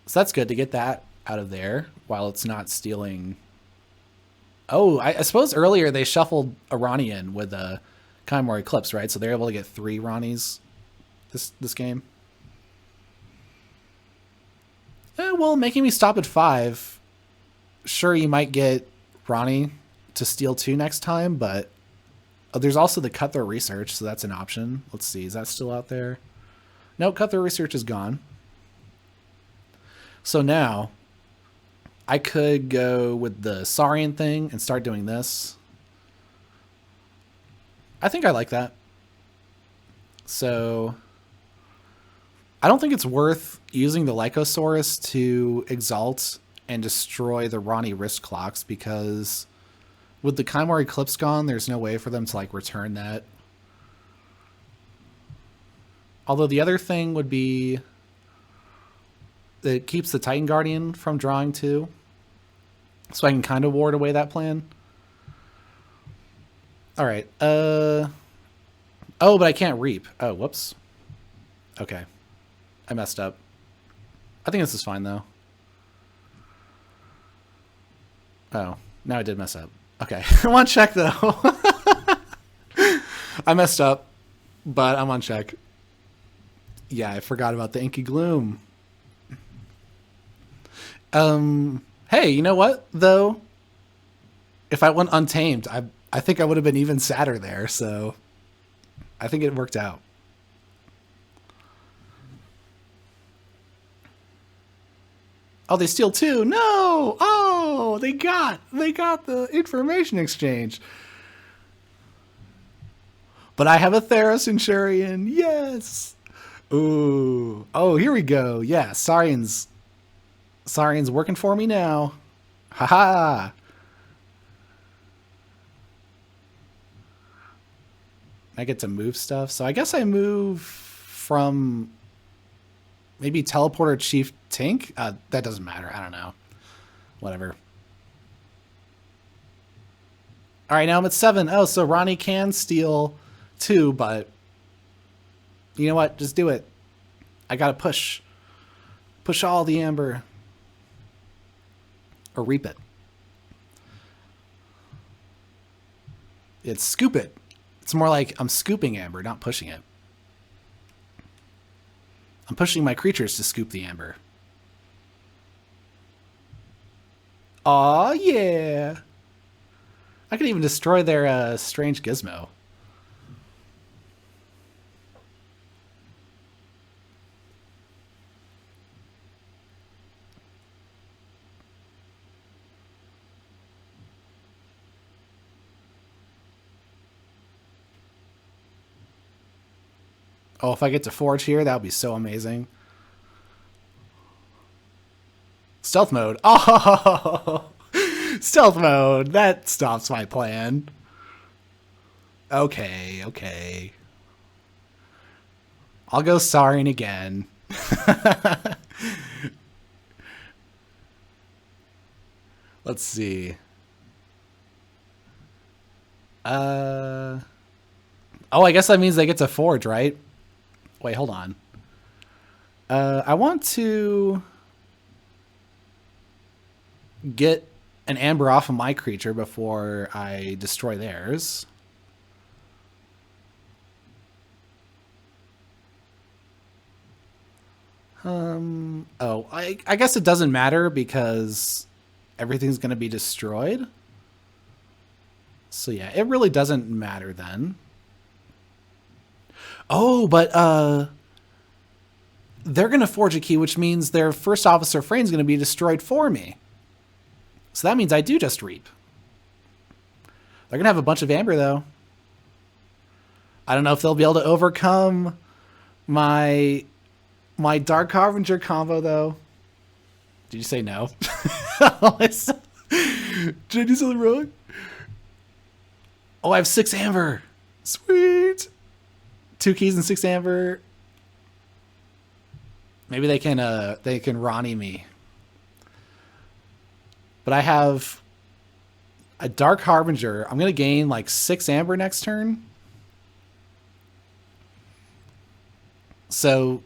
So that's good to get that out of there while it's not stealing. Oh, I suppose earlier they shuffled a Ronnie in with a Chimera Eclipse, right? So they're able to get 3 Ronnies this game. Well, making me stop at 5. Sure, you might get Ronnie to steal 2 next time, but there's also the Cutthroat Research, so that's an option. Let's see, is that still out there? No, Cutthroat Research is gone. So now, I could go with the Saurian thing and start doing this. I think I like that. So, I don't think it's worth using the Lycosaurus to exalt and destroy the Ronnie wrist clocks because... with the Chimera Eclipse gone, there's no way for them to like return that. Although the other thing would be that it keeps the Titan Guardian from drawing 2. So I can kind of ward away that plan. All right. Oh, but I can't reap. Oh, whoops. Okay. I messed up. I think this is fine though. Oh, now I did mess up. Okay, I'm on check though. I messed up, but I'm on check. Yeah, I forgot about the Inky Gloom. Hey, you know what though? If I went Untamed, I think I would have been even sadder there. So I think it worked out. Oh, they steal 2. No! Oh, they got the information exchange. But I have a Theros Centurion. Yes. Ooh. Oh, here we go. Yeah, Saurian's working for me now. Haha. I get to move stuff. So I guess I move from maybe Teleporter Chief Tink? That doesn't matter. I don't know. Whatever. All right, now I'm at 7. Oh, so Ronnie can steal 2, but you know what? Just do it. I gotta push. Push all the Amber. Or reap it. It's scoop it. It's more like I'm scooping Amber, not pushing it. I'm pushing my creatures to scoop the Amber. Aw, yeah. I could even destroy their strange gizmo. Oh, if I get to forge here, that would be so amazing. Stealth mode. Oh, stealth mode. That stops my plan. Okay, okay. I'll go Saurian again. Let's see. Oh, I guess that means they get to forge, right? Wait, hold on. I want to get an amber off of my creature before I destroy theirs. Oh, I guess it doesn't matter because everything's going to be destroyed. So yeah, it really doesn't matter then. Oh, but they're going to forge a key, which means their first officer frame is going to be destroyed for me. So that means I do just reap. They're going to have a bunch of amber, though. I don't know if they'll be able to overcome my Dark Harbinger combo, though. Did you say no? Did I do something wrong? Oh, I have 6 amber. Sweet. 2 keys and 6 amber. Maybe they can Ronnie me. But I have a Dark Harbinger. I'm gonna gain like 6 amber next turn. So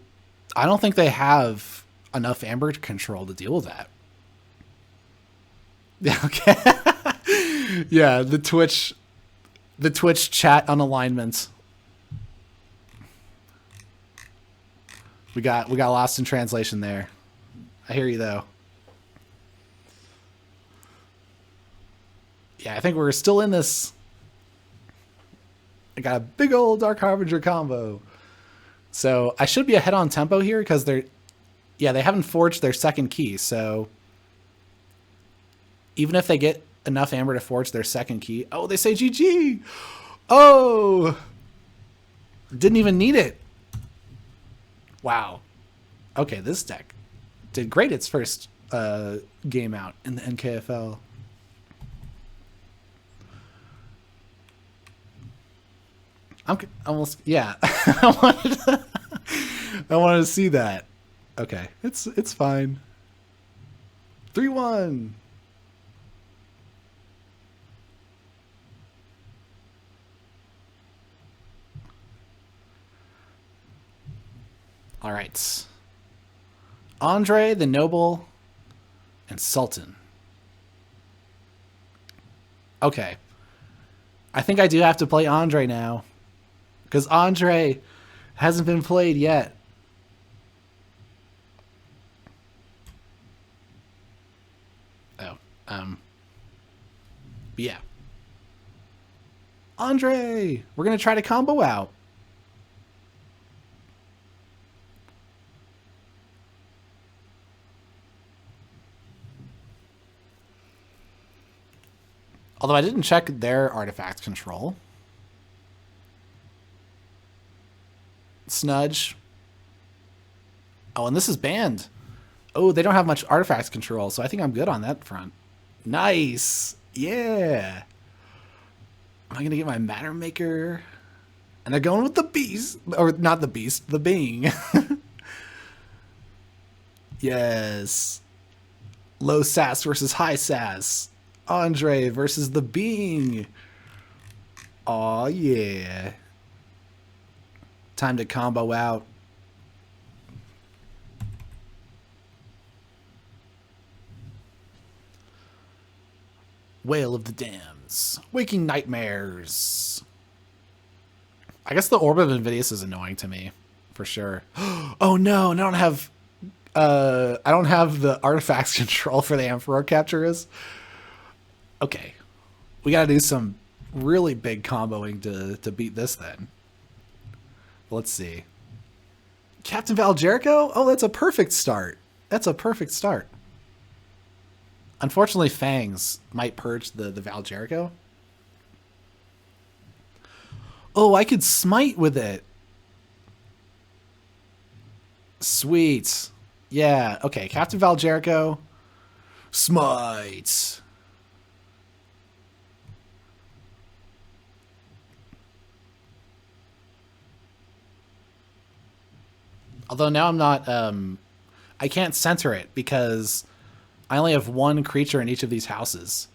I don't think they have enough amber control to deal with that. Yeah, okay. Yeah, the Twitch chat unalignment. We got lost in translation there. I hear you though. Yeah, I think we're still in this. I got a big old Dark Harbinger combo. So I should be ahead on tempo here because they haven't forged their second key. So even if they get enough amber to forge their second key, oh, they say GG. Oh, didn't even need it. Wow. Okay, this deck did great its first game out in the NKFL. I'm almost, yeah. I wanted to see that. Okay, it's fine. 3-1. All right. Andre, the Noble, and Sultan. Okay. I think I do have to play Andre now. Because Andre hasn't been played yet. Oh. But yeah. Andre! We're going to try to combo out. Although I didn't check their artifact control. Snudge. Oh, and this is banned. Oh, they don't have much artifact control, so I think I'm good on that front. Nice. Yeah. Am I going to get my Matter Maker? And they're going with the beast. Or not the beast, the being. Yes. Low sass versus high sass. Andre versus the being. Aw, yeah. Time to combo out. Wail of the Dams. Waking Nightmares. I guess the Orb of Invidious is annoying to me, for sure. Oh no, I don't have the artifacts control for the Emperor Capturers. Okay. We gotta do some really big comboing to beat this then. Let's see. Captain Val Jericho? Oh, that's a perfect start. That's a perfect start. Unfortunately, Fangs might purge the Val Jericho. Oh, I could smite with it. Sweet. Yeah, okay. Captain Val Jericho. Smite. Although now I'm not, I can't center it because I only have one creature in each of these houses.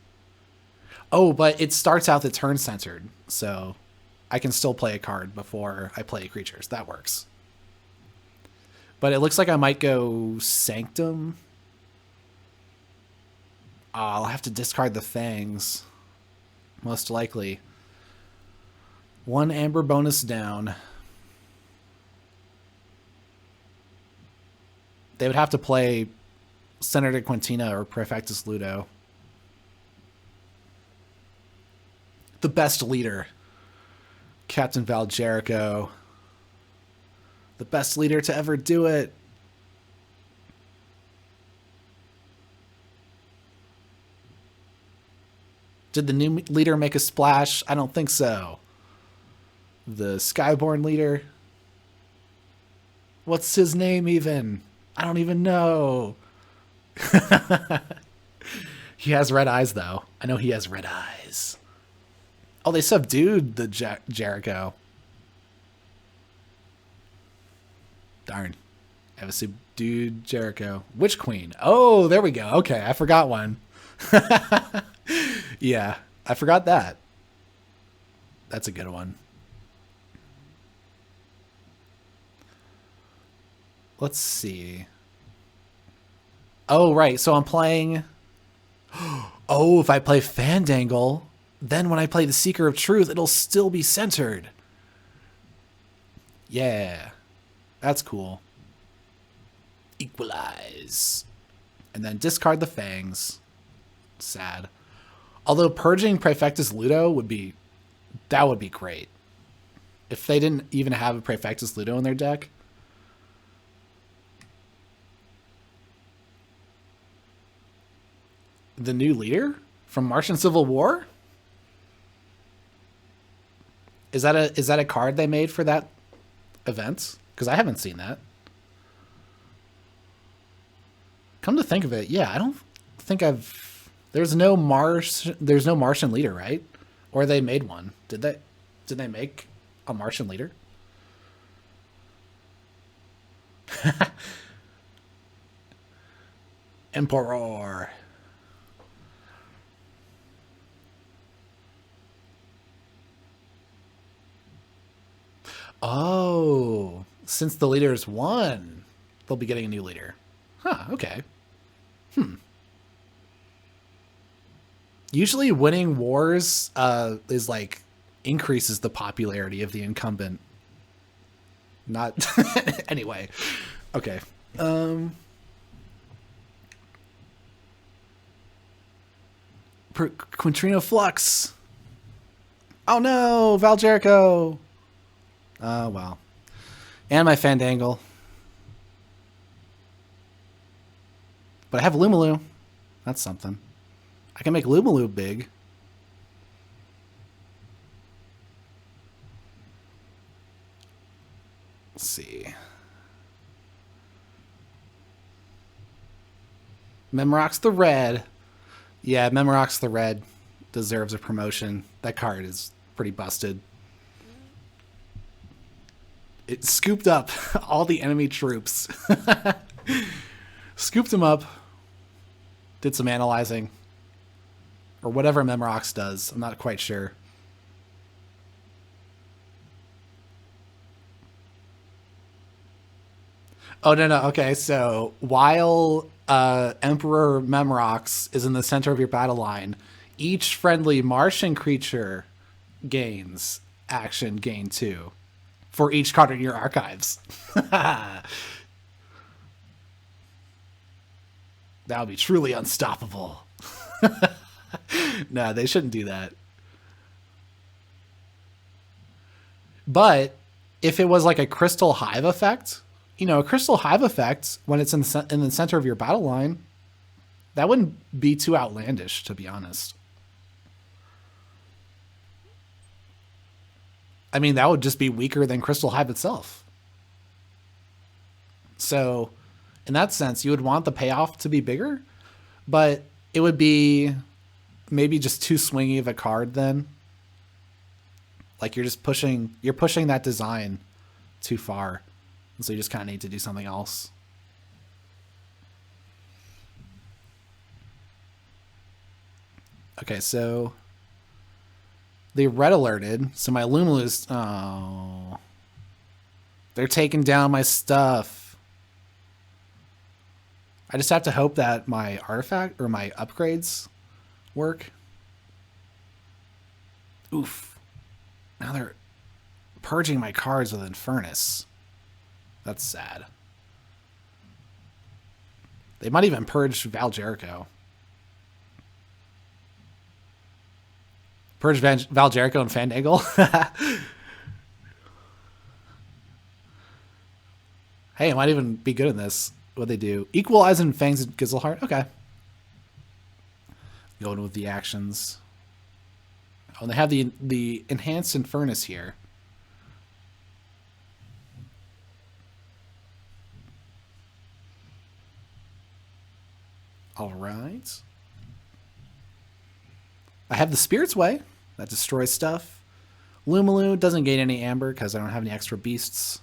Oh, but it starts out the turn centered, so I can still play a card before I play creatures. That works. But it looks like I might go Sanctum. I'll have to discard the Fangs. Most likely. One Amber bonus down. They would have to play Senator Quintina or Prefectus Ludo. The best leader. Captain Val Jericho. The best leader to ever do it. Did the new leader make a splash? I don't think so. The Skyborn leader. What's his name even? I don't even know. He has red eyes, though. I know he has red eyes. Oh, they subdued the Jericho. Darn. I have a subdued Jericho. Witch Queen. Oh, there we go. Okay, I forgot one. Yeah, I forgot that. That's a good one. Let's see. Oh, right. So I'm playing... Oh, if I play Fandangle, then when I play the Seeker of Truth, it'll still be centered. Yeah. That's cool. Equalize. And then discard the Fangs. Sad. Although purging Prefectus Ludo would be... That would be great. If they didn't even have a Prefectus Ludo in their deck... The new leader from Martian Civil War? Is that a card they made for that event? Because I haven't seen that. Come to think of it, yeah, I don't think I've... There's no Martian leader, right? Or they made one. Did they make a Martian leader? Emperor. Oh, since the leaders won, they'll be getting a new leader. Huh, okay. Usually winning wars is like increases the popularity of the incumbent. Not anyway. Okay. Quintrino Flux. Oh no, Val Jericho. Oh, well. And my Fandangle. But I have Lumalu. That's something. I can make Lumalu big. Let's see. Memrox the Red. Yeah, Memrox the Red deserves a promotion. That card is pretty busted. It scooped up all the enemy troops. Scooped them up. Did some analyzing. Or whatever Memrox does. I'm not quite sure. Oh, no. Okay, so while Emperor Memrox is in the center of your battle line, each friendly Martian creature gains action gain 2. For each card in your archives. That would be truly unstoppable. No, they shouldn't do that. But if it was like a crystal hive effect, you know, a crystal hive effect when it's in the center of your battle line, that wouldn't be too outlandish, to be honest. I mean, that would just be weaker than crystal hive itself. So, in that sense, you would want the payoff to be bigger, but it would be maybe just too swingy of a card then. Like you're pushing that design too far. And so you just kind of need to do something else. Okay, so they red alerted. So my Lumilu's, oh, they're taking down my stuff. I just have to hope that my artifact or my upgrades work. Oof. Now they're purging my cards with Infernus. That's sad. They might even purge Val Jericho. Purge Val Jericho and Fandangle? Hey, it might even be good in this. What they do. Equalize and Fangs and Gizzleheart? Okay. Going with the actions. Oh, and they have the Enhanced Infernus here. All right. I have the Spirit's Way. That destroys stuff. Lumilu doesn't gain any amber because I don't have any extra beasts.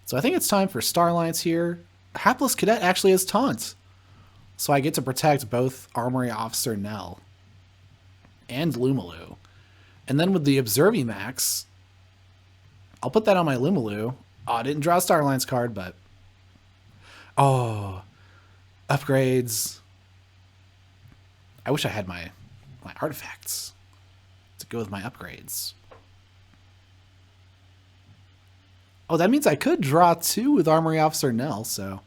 So I think it's time for Starlines here. Hapless Cadet actually has Taunt. So I get to protect both Armory Officer Nell and Lumilu. And then with the Observing Max, I'll put that on my Lumilu. Oh, I didn't draw a Starlines card, but... Oh, upgrades. I wish I had my artifacts to go with my upgrades. Oh, that means I could draw 2 with Armory Officer Nell, so...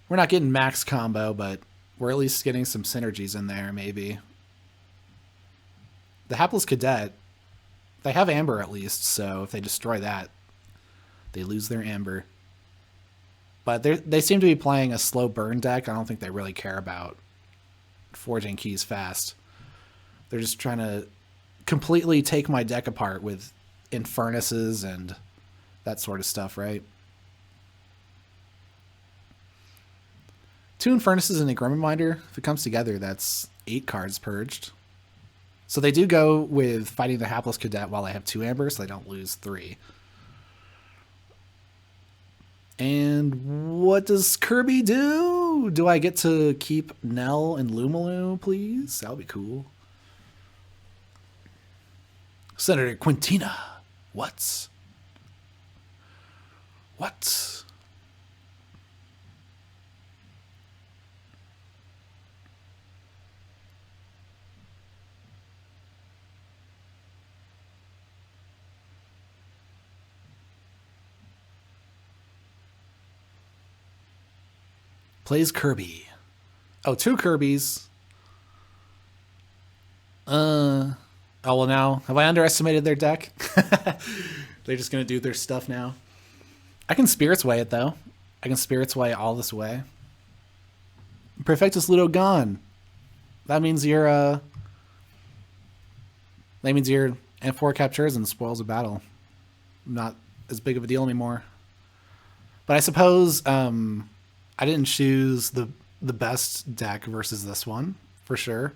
We're not getting max combo, but we're at least getting some synergies in there, maybe. The Hapless Cadet, they have Amber at least, so if they destroy that, they lose their Amber. But they seem to be playing a slow burn deck. I don't think they really care about forging keys fast. They're just trying to completely take my deck apart with Infernuses and that sort of stuff, right? 2 Infernuses and a Grim Reminder. If it comes together, that's 8 cards purged. So they do go with fighting the Hapless Cadet while I have 2 Amber, so they don't lose 3. And what does Kirby do? Do I get to keep Nell and Lumilu, please? That would be cool. Senator Quintina. What? Plays Kirby. Oh, 2 Kirbys. Oh, well now, have I underestimated their deck? They're just going to do their stuff now. I can Spirit's Way it, though. I can Spirit's Way all this way. Perfectus Ludo gone. That means you're, N4 captures and spoils a battle. Not as big of a deal anymore. But I suppose, I didn't choose the best deck versus this one, for sure.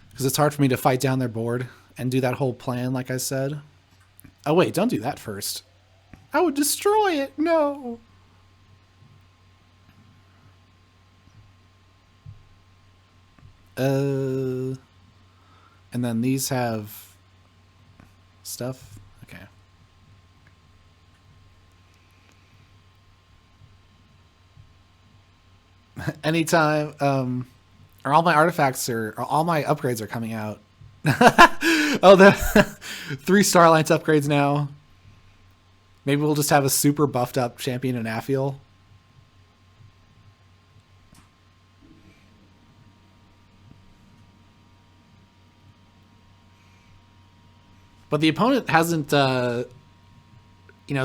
Because it's hard for me to fight down their board and do that whole plan, like I said. Oh, wait, don't do that first. I would destroy it. No. And then these have stuff. Okay. Anytime, or all my artifacts or all my upgrades are coming out. Oh, the 3 Starlines upgrades now. Maybe we'll just have a super buffed up champion in Afiel. But the opponent hasn't,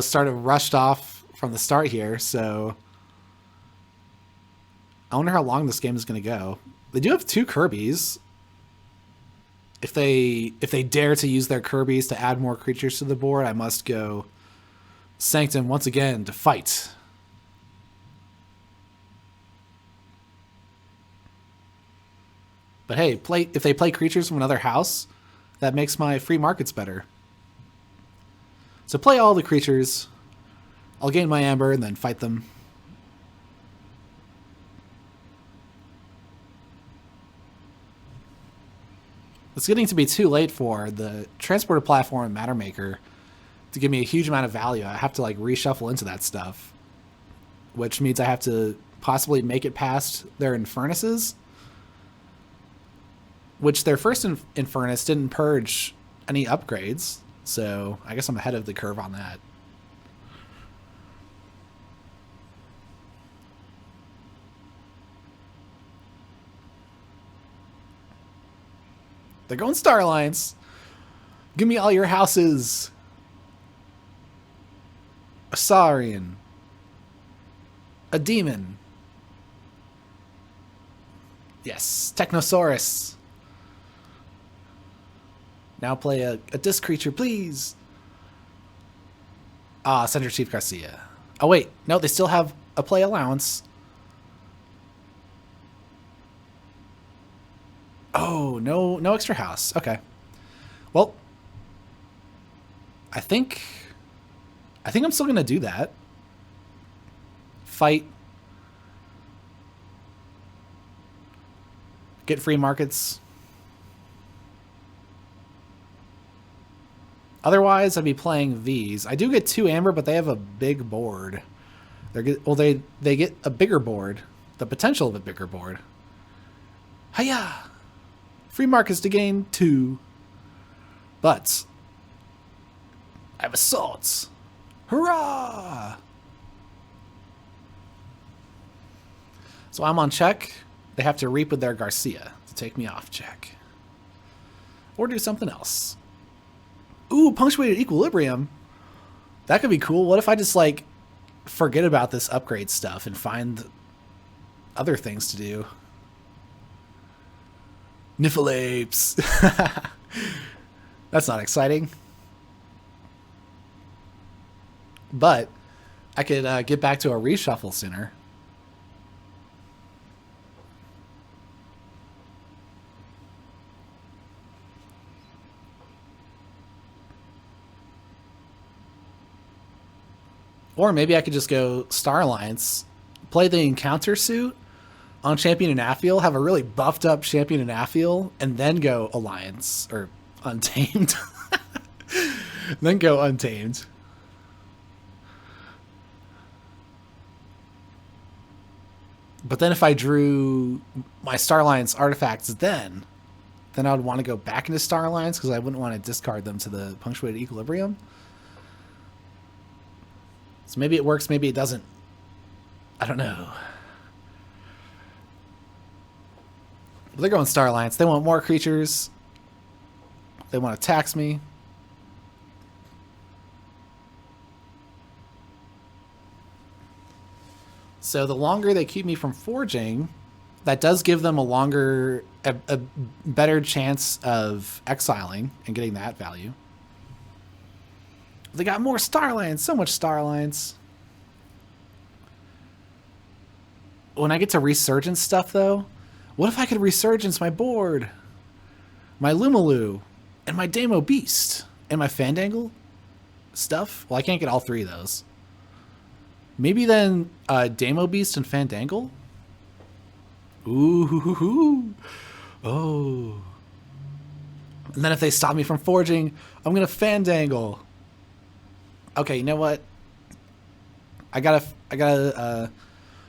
started rushed off from the start here, so I wonder how long this game is going to go. They do have 2 Kirby's. If they dare to use their Kirby's to add more creatures to the board, I must go Sanctum once again to fight. But hey, if they play creatures from another house, that makes my free markets better. So play all the creatures. I'll gain my Amber and then fight them. It's getting to be too late for the transporter platform and Matter Maker to give me a huge amount of value. I have to like reshuffle into that stuff, which means I have to possibly make it past their Infernuses, which their first Infernus didn't purge any upgrades, so I guess I'm ahead of the curve on that. They're going Star Alliance. Give me all your houses. A Saurian. A demon. Yes, Technosaurus. Now play a disc creature, please. Ah, Center Chief Garcia. Oh, wait. No, they still have a play allowance. Oh, no extra house. Okay. Well, I think I'm still going to do that. Fight. Get free markets. Otherwise, I'd be playing these. I do get 2 Amber, but they have a big board. They get a bigger board. The potential of a bigger board. Hiya! Free markets to gain 2. But I have assaults. Hurrah! So I'm on check. They have to reap with their Garcia to take me off check. Or do something else. Ooh, punctuated equilibrium. That could be cool. What if I just like forget about this upgrade stuff and find other things to do? Niffleapes. That's not exciting. But I could get back to a reshuffle sooner. Or maybe I could just go Star Alliance, play the Encounter suit on Champion and Aphiel, have a really buffed up Champion and Aphiel, and then go Alliance, or Untamed. Then go Untamed. But then if I drew my Star Alliance artifacts then I would want to go back into Star Alliance because I wouldn't want to discard them to the punctuated equilibrium. So maybe it works, maybe it doesn't. I don't know. But they're going Star Alliance. They want more creatures. They want to tax me. So the longer they keep me from forging, that does give them a better chance of exiling and getting that value. They got more Star Alliance, so much Star Alliance. When I get to Resurgence stuff, though, what if I could Resurgence my board? My Lumalu, and my Damo Beast, and my Fandangle stuff? Well, I can't get all 3 of those. Maybe then Damo Beast and Fandangle? Ooh. Oh. And then if they stop me from forging, I'm going to Fandangle. Okay, you know what? I gotta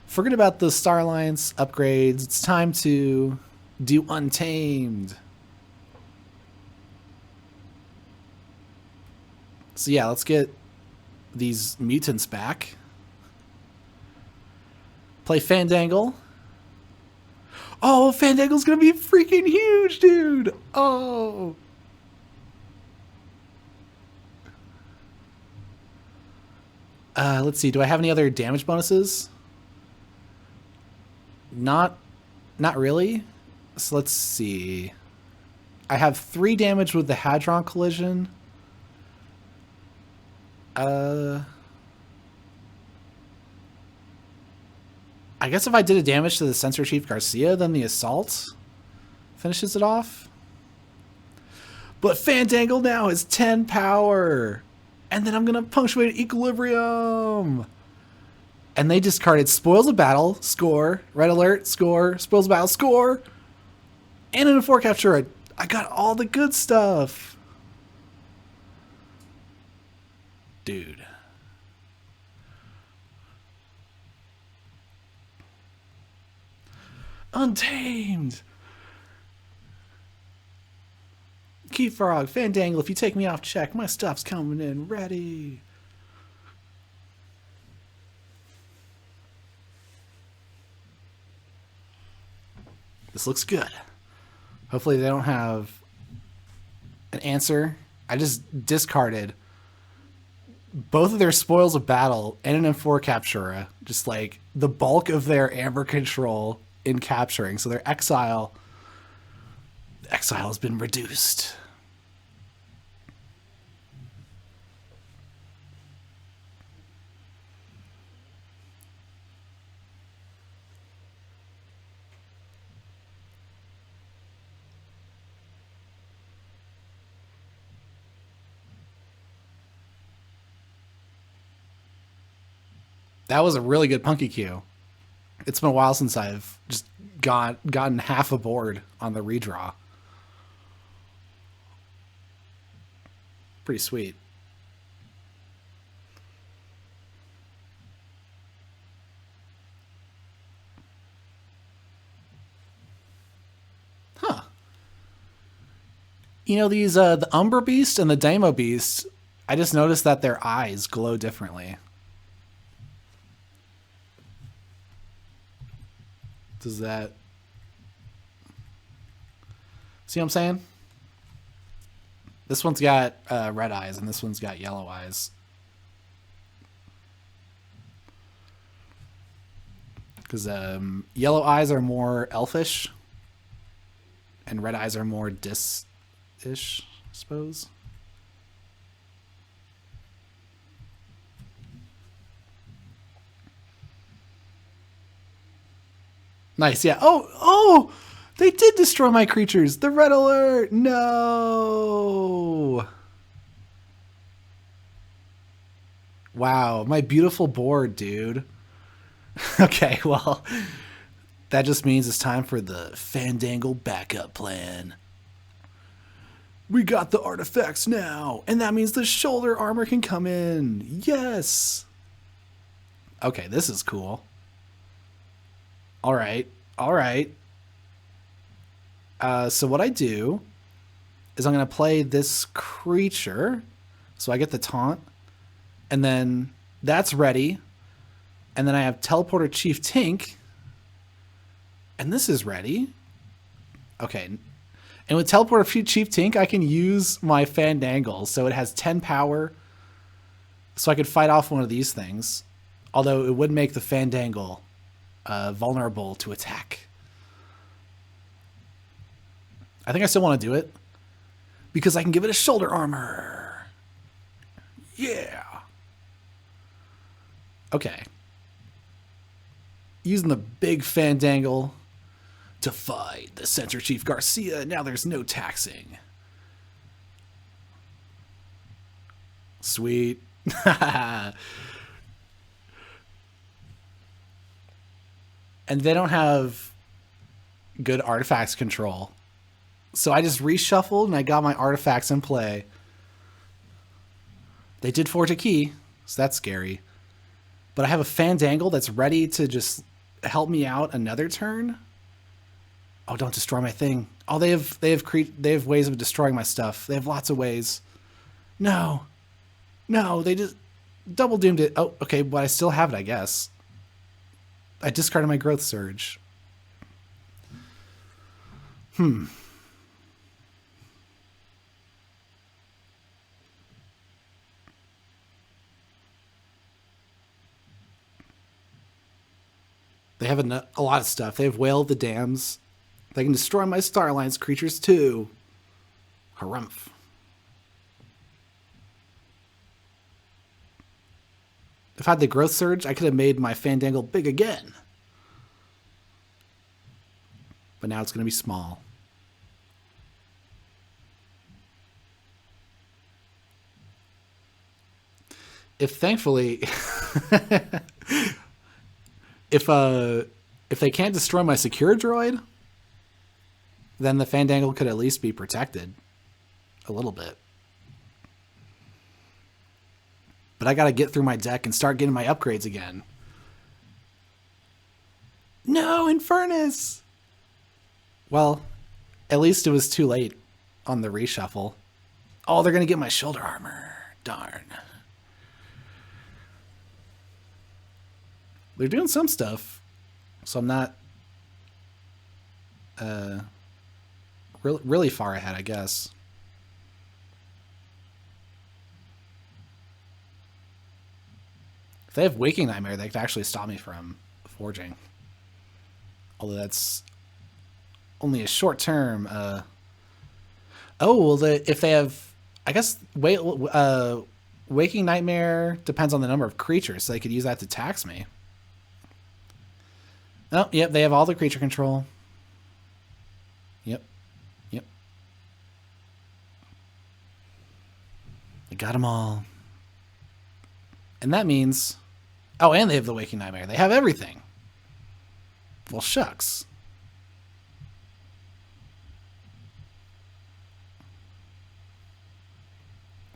forget about the Star Alliance upgrades. It's time to do Untamed. So yeah, let's get these mutants back. Play Fandangle. Oh, Fandangle's gonna be freaking huge, dude! Oh. Let's see. Do I have any other damage bonuses? Not, not really. So let's see. I have 3 damage with the Hadron Collision. I guess if I did a damage to the Sensor Chief Garcia, then the Assault finishes it off. But Fandangle now is 10 power. And then I'm going to punctuate Equilibrium. And they discarded Spoils of Battle, score, Red Alert, score, Spoils of Battle, score, and in a 4 capture. I got all the good stuff. Dude. Untamed. KeyForge, Fandangle, if you take me off check, my stuff's coming in ready. This looks good. Hopefully they don't have an answer. I just discarded both of their Spoils of Battle and an M4 Captura. Just like the bulk of their Amber control in capturing. So their exile has been reduced. That was a really good Punky Q. It's been a while since I've just gotten half a board on the redraw. Pretty sweet. Huh. You know, these the Umbra Beast and the Damo Beast, I just noticed that their eyes glow differently. Does that... See what I'm saying? This one's got red eyes and this one's got yellow eyes. Because yellow eyes are more elfish and red eyes are more dis-ish, I suppose. Nice, yeah. Oh! They did destroy my creatures. The Red Alert! No! Wow, my beautiful board, dude. Okay, well, that just means it's time for the Fandangle backup plan. We got the artifacts now, and that means the shoulder armor can come in. Yes! Okay, this is cool. All right. So what I do is I'm going to play this creature. So I get the taunt. And then that's ready. And then I have Teleporter Chief Tink. And this is ready. Okay. And with Teleporter Chief Tink, I can use my Fandangle. So it has 10 power. So I could fight off one of these things. Although it would make the Fandangle vulnerable to attack. I think I still want to do it because I can give it a shoulder armor. Yeah. Okay. Using the big Fandangle to fight the Sensor Chief Garcia. Now there's no taxing. Sweet. And they don't have good artifacts control. So I just reshuffled and I got my artifacts in play. They did forge a key, so that's scary. But I have a Fandangle that's ready to just help me out another turn. Oh, don't destroy my thing. Oh, they have ways of destroying my stuff. They have lots of ways. No, they just double doomed it. Oh, okay, but I still have it, I guess. I discarded my Growth Surge. have a lot of stuff. They have Whale of the Dams. They can destroy my Star Alliance creatures too. Harumph. If I had the Growth Surge, I could have made my Fandangle big again. But now it's going to be small. If thankfully, if they can't destroy my Secure Droid, then the Fandangle could at least be protected a little bit. But I got to get through my deck and start getting my upgrades again. No, Infernus! Well, at least it was too late on the reshuffle. Oh, they're going to get my shoulder armor. Darn. They're doing some stuff, so I'm not really far ahead, I guess. If they have Waking Nightmare, they could actually stop me from forging. Although that's only a short term. Oh, well, if they have, I guess, Waking Nightmare depends on the number of creatures, so they could use that to tax me. Oh, yep, they have all the creature control. Yep. Yep. They got them all. And that means... Oh, and they have the Waking Nightmare. They have everything. Well, shucks.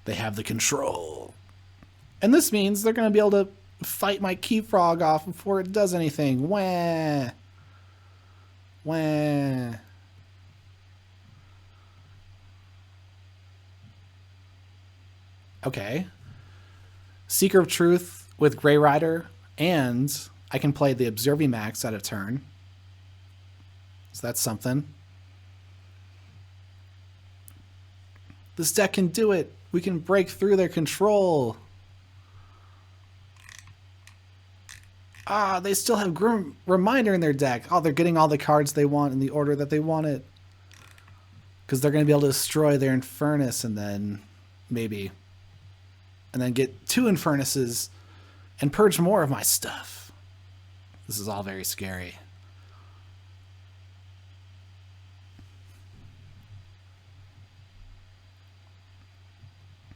They have the control. And this means they're going to be able to fight my Key Frog off before it does anything. Wah. Wah. Okay. Seeker of Truth with Grey Rider, and I can play the Observing Max at a turn. So that's something. This deck can do it. We can break through their control. Ah, they still have Grim Reminder in their deck. Oh, they're getting all the cards they want in the order that they want it. Because they're going to be able to destroy their Infernus and then maybe... And then get 2 Infernuses and purge more of my stuff. This is all very scary.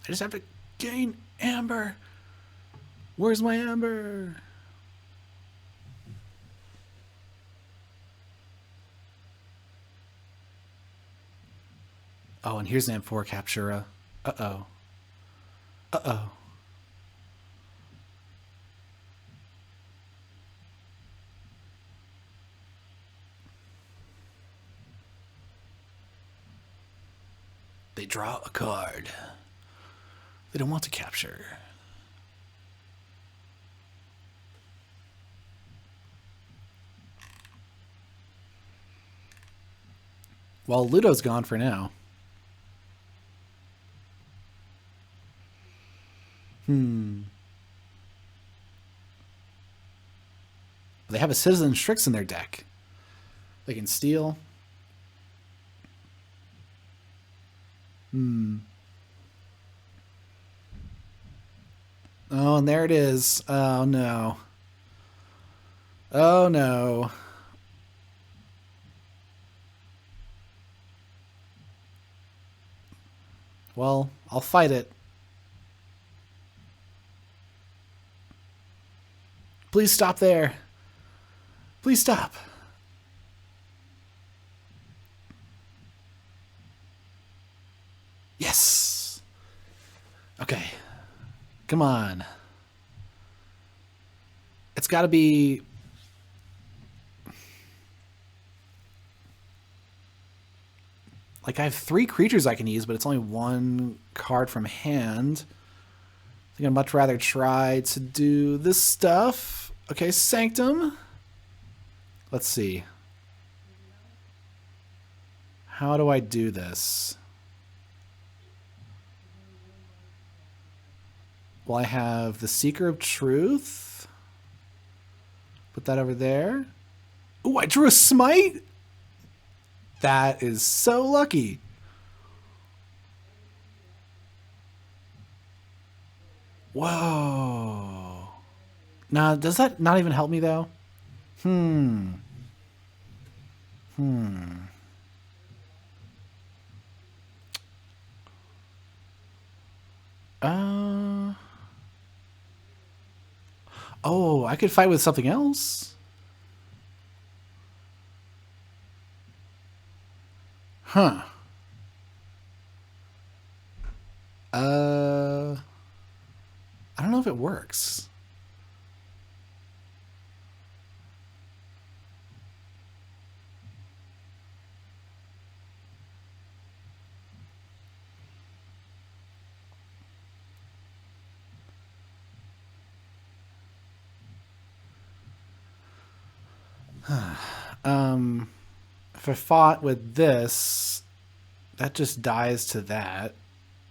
I just have to gain Amber. Where's my Amber? Oh, and here's an M4 Captura. Uh-oh. Uh-oh. They draw a card. They don't want to capture. Well, Ludo's gone for now. They have a Citizen Strix in their deck. They can steal. Oh, and there it is. Oh, no. Oh, no. Well, I'll fight it. Please stop there. Please stop. Yes. Okay. Come on. It's got to be... Like, I have 3 creatures I can use, but it's only 1 card from hand. I think I'd much rather try to do this stuff. Okay, Sanctum. Let's see. How do I do this? Well, I have the Seeker of Truth. Put that over there. Ooh, I drew a smite? That is so lucky. Whoa. Now, does that not even help me, though? Hmm. Uh... Oh, I could fight with something else? Huh. I don't know if it works. If I fought with this, that just dies to that.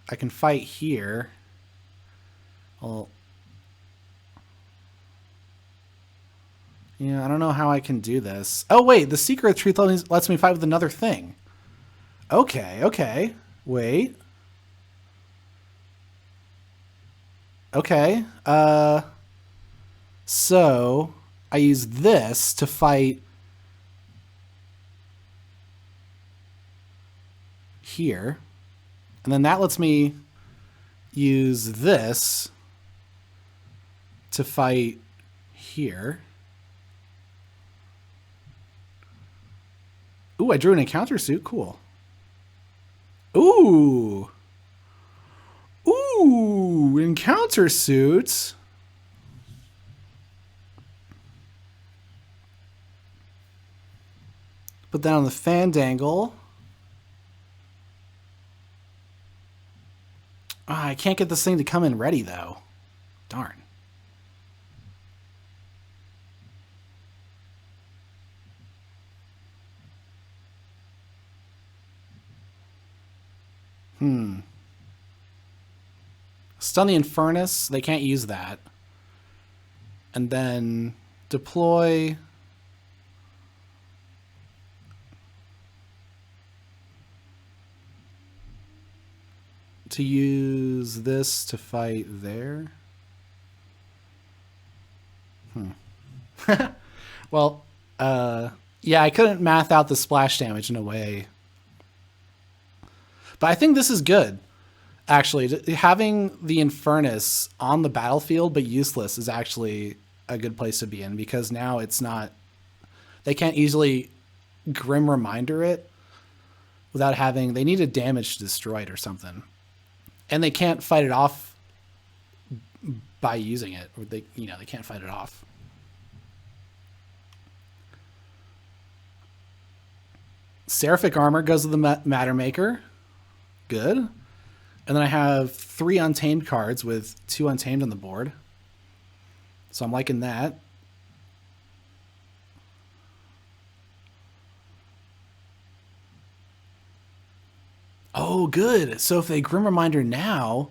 I can fight here. Well, yeah, I don't know how I can do this. Oh, wait, the Secret of Truth lets me fight with another thing. Okay, okay. Wait. Okay. So I use this to fight here. And then that lets me use this to fight here. Ooh, I drew an encounter suit. Cool. Ooh. Ooh, encounter suits. Put that on the Fandangle. Oh, I can't get this thing to come in ready, though. Darn. Stun the Infernus. They can't use that. And then deploy... to use this to fight there. Well, yeah, I couldn't math out the splash damage in a way. But I think this is good. Actually, having the Infernus on the battlefield but useless is actually a good place to be in, because now it's not... They can't easily Grim Reminder it without having... They need a damage to destroy it or something. And they can't fight it off by using it. Or they can't fight it off. Seraphic Armor goes to the Matter Maker. Good. And then I have 3 Untamed cards with 2 Untamed on the board. So I'm liking that. Oh, good. So if they Grim Reminder now,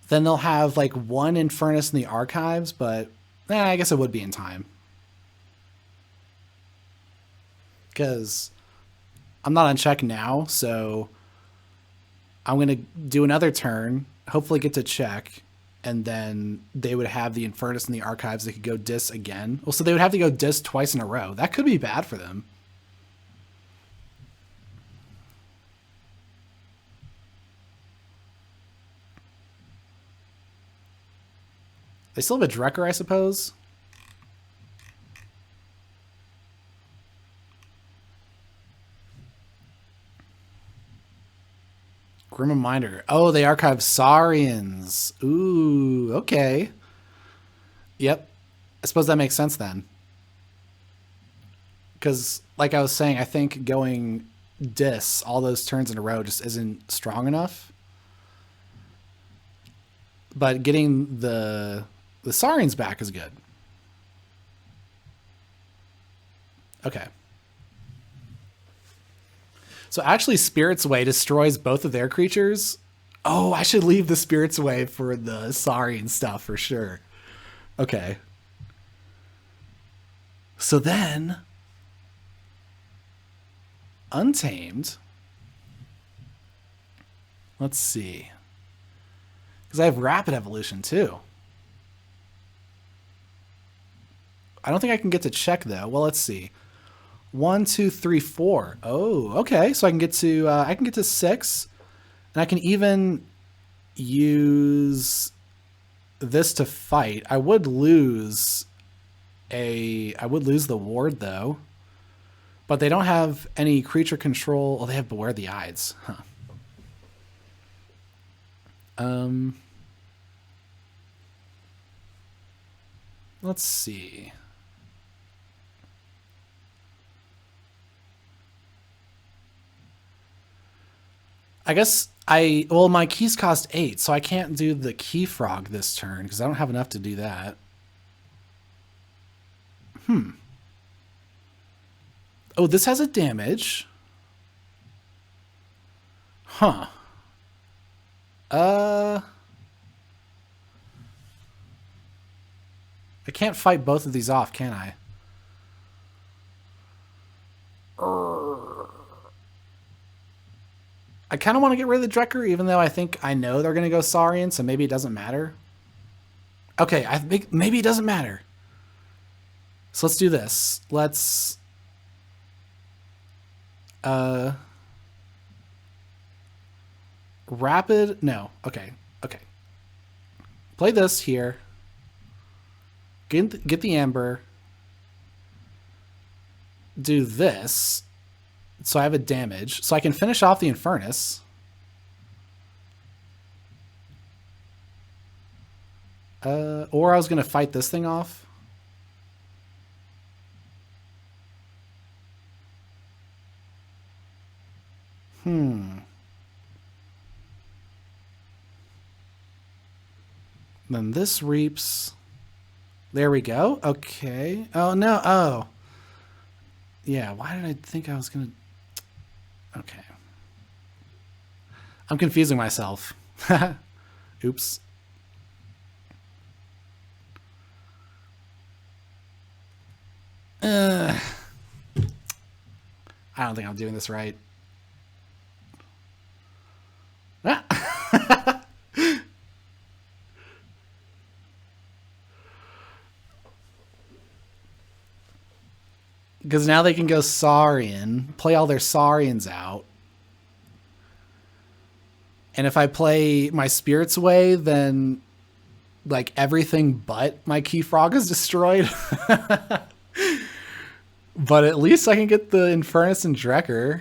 then they'll have like 1 Infernus in the archives, but I guess it would be in time. Because I'm not on check now, so I'm going to do another turn, hopefully get to check, and then they would have the Infernus in the archives. They could go dis again. Well, so they would have to go dis twice in a row. That could be bad for them. They still have a Drekker, I suppose. Grim Reminder. Oh, they archive Saurians. Ooh, okay. Yep. I suppose that makes sense then. Because, like I was saying, I think going dis all those turns in a row just isn't strong enough. But getting the Saurians back is good. Okay. So actually Spirit's Way destroys both of their creatures. Oh, I should leave the Spirit's Way for the Saurian stuff for sure. Okay. So then Untamed. Let's see. Because I have rapid evolution too. I don't think I can get to check though. Well, let's see. 1, 2, 3, 4. Oh, okay. So I can get to 6, and I can even use this to fight. I would lose the ward though. But they don't have any creature control. Oh, they have Beware the Ides. Huh. Let's see. I guess my keys cost 8, so I can't do the key frog this turn because I don't have enough to do that. Oh, this has a damage. Huh. I can't fight both of these off, can I? I kind of want to get rid of the Drekker, even though I think I know they're going to go Saurian, so maybe it doesn't matter. Okay, I think maybe it doesn't matter. So let's do this. Let's... Rapid... No. Okay. Okay. Play this here. Get the Amber. Do this. So I have a damage. So I can finish off the Infernus. Or I was going to fight this thing off. Then this reaps. There we go. Okay. Oh, no. Oh. Yeah, why did I think I was going to... Okay. I'm confusing myself. Oops. I don't think I'm doing this right. Because now they can go Saurian, play all their Saurians out. And if I play my Spirit's Way, then like everything but my Key Frog is destroyed. But at least I can get the Infernus and Drekker.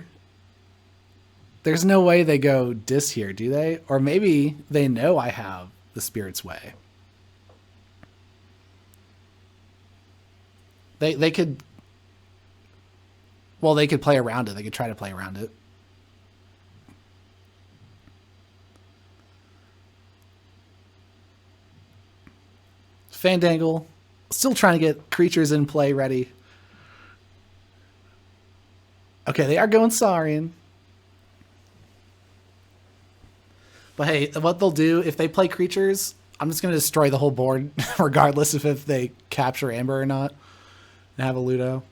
There's no way they go Dis here, do they? Or maybe they know I have the Spirit's Way. They could... Well, they could play around it. They could try to play around it. Fandangle. Still trying to get creatures in play ready. Okay, they are going Saurian. But hey, what they'll do, if they play creatures, I'm just going to destroy the whole board, regardless of if they capture Amber or not, and have a Ludo.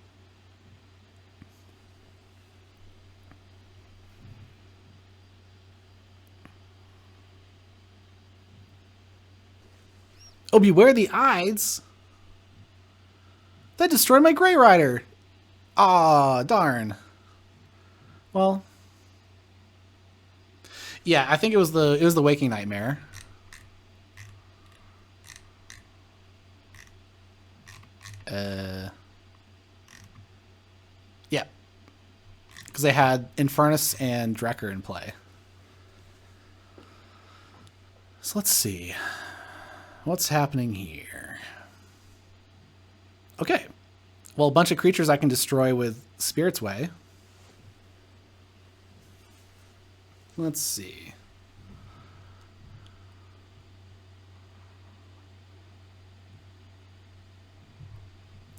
Oh, Beware the Ides? That destroyed my Grey Rider. Aw, darn. Well, yeah, I think it was the Waking Nightmare. Yeah, because they had Infernus and Drekker in play. So let's see. What's happening here? Okay. Well, a bunch of creatures I can destroy with Spirit's Way. Let's see.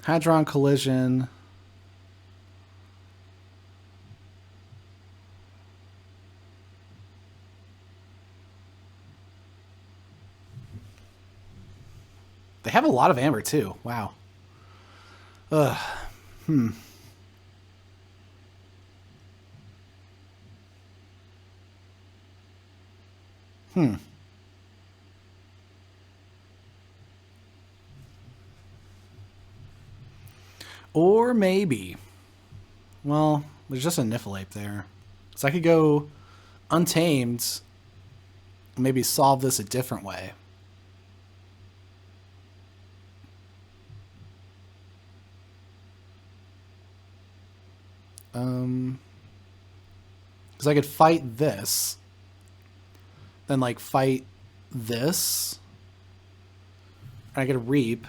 Hadron Collision. They have a lot of Amber, too. Wow. Ugh. Or maybe, well, there's just a Niffle there. So I could go Untamed, maybe solve this a different way. Because I could fight this, then like fight this, and I could reap.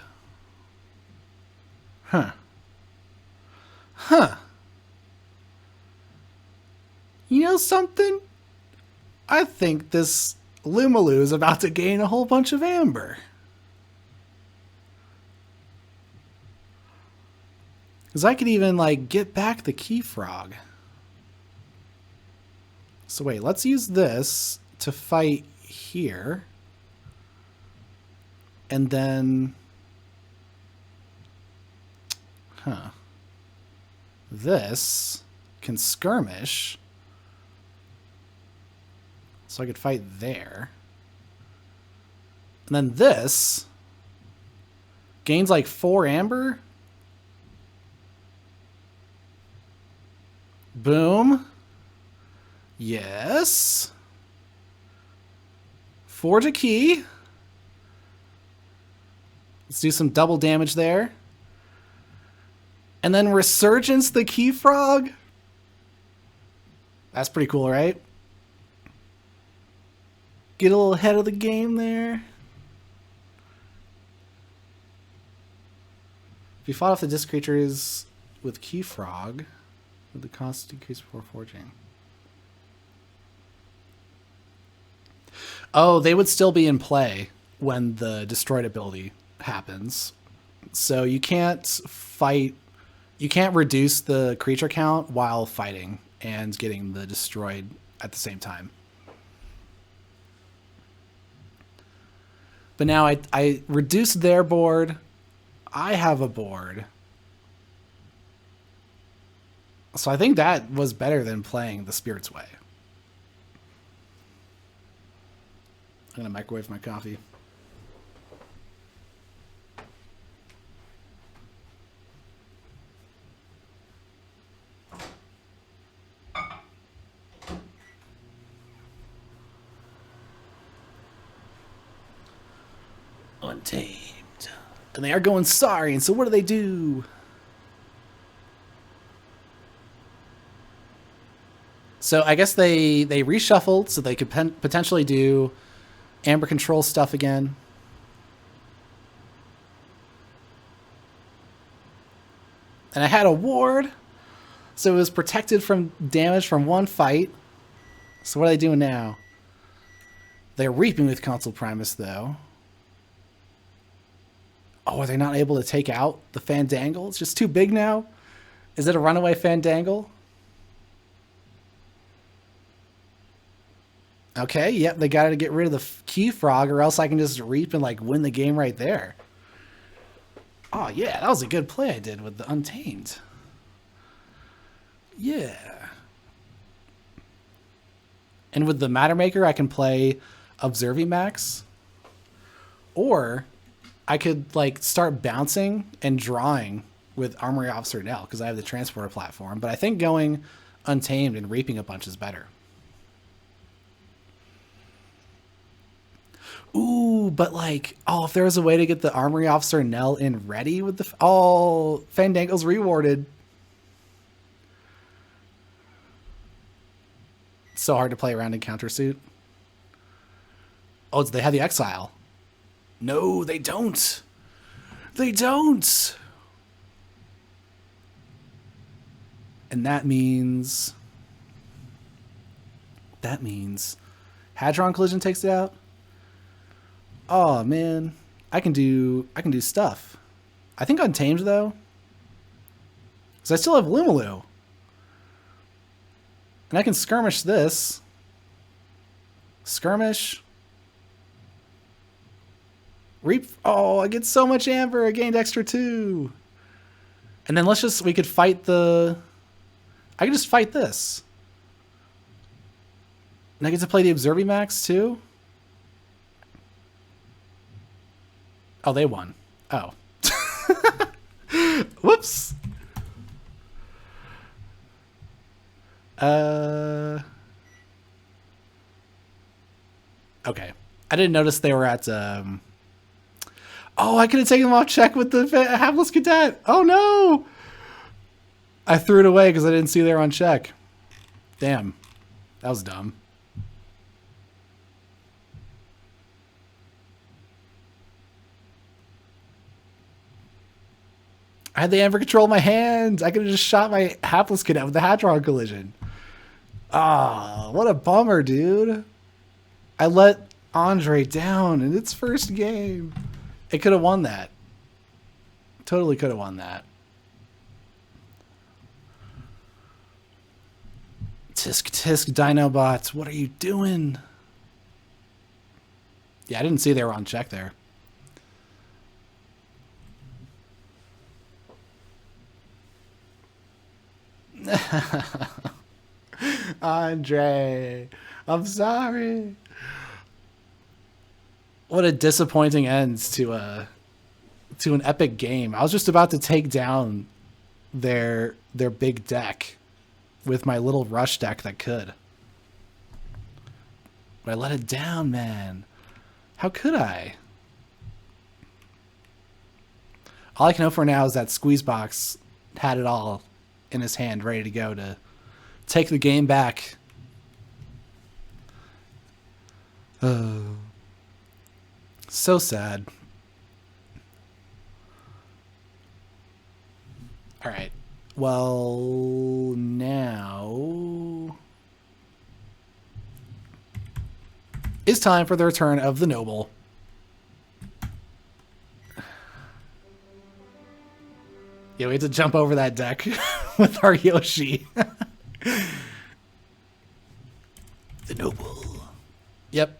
Huh. You know something? I think this Lumaloo is about to gain a whole bunch of amber. Because I could even, like, get back the KeyFrog. So wait, let's use this to fight here. And then... This can skirmish. So I could fight there. And then this gains like 4 amber. Boom. Yes. Forge a key. Let's do some double damage there. And then Resurgence the KeyFrog. That's pretty cool, right? Get a little ahead of the game there. If you fought off the disc creatures with KeyFrog, would the cost decrease before forging? Oh, they would still be in play when the destroyed ability happens. So you can't fight, you can't reduce the creature count while fighting and getting the destroyed at the same time. But now I reduced their board. I have a board. So I think that was better than playing the Spirit's Way. I'm gonna microwave my coffee. Untamed. And they are going sorry, and so what do? So I guess they reshuffled so they could potentially do Amber Control stuff again. And I had a ward, so it was protected from damage from one fight. So what are they doing now? They're reaping with Consul Primus, though. Oh, are they not able to take out the Fandangle? It's just too big now? Is it a runaway Fandangle? Okay, yep, they got to get rid of the KeyFrog, or else I can just reap and like win the game right there. Oh yeah, that was a good play I did with the Untamed. Yeah. And with the Mattermaker, I can play Observimax. Or I could like start bouncing and drawing with Armory Officer Nell because I have the Transporter platform. But I think going Untamed and reaping a bunch is better. Ooh, but like, oh, if there was a way to get the Armory Officer Nell in ready with the... Oh, Fandangle's rewarded. It's so hard to play around in Countersuit. Oh, they have the Exile. No, they don't. They don't. And that means... Hadron Collision takes it out? Oh man, I can do stuff. I think Untamed though, because I still have Lumaloo, and I can skirmish this. Skirmish. Reap. Oh, I get so much amber. I gained extra 2. And then we could fight the. I could just fight this, and I get to play the Observimax too. Oh, they won. Oh. Whoops. Okay. I didn't notice they were at... Oh, I could have taken them off check with the hapless cadet. Oh, no. I threw it away because I didn't see they were on check. Damn. That was dumb. I had the amber control in my hands. I could have just shot my hapless cadet with the Hadron collision. Ah, what a bummer, dude. I let Andre down in its first game. It could have won that. Totally could have won that. Tisk tisk dinobots, what are you doing? Yeah, I didn't see they were on check there. Andre, I'm sorry. What a disappointing end to an epic game. I was just about to take down their big deck with my little rush deck that could. But I let it down, man. How could I? All I can hope for now is that SqueezeBox had it all in his hand, ready to go to take the game back. So sad. All right. Well, now it's time for the return of the Noble. Yeah, we had to jump over that deck with our Yoshi. The Noble. Yep.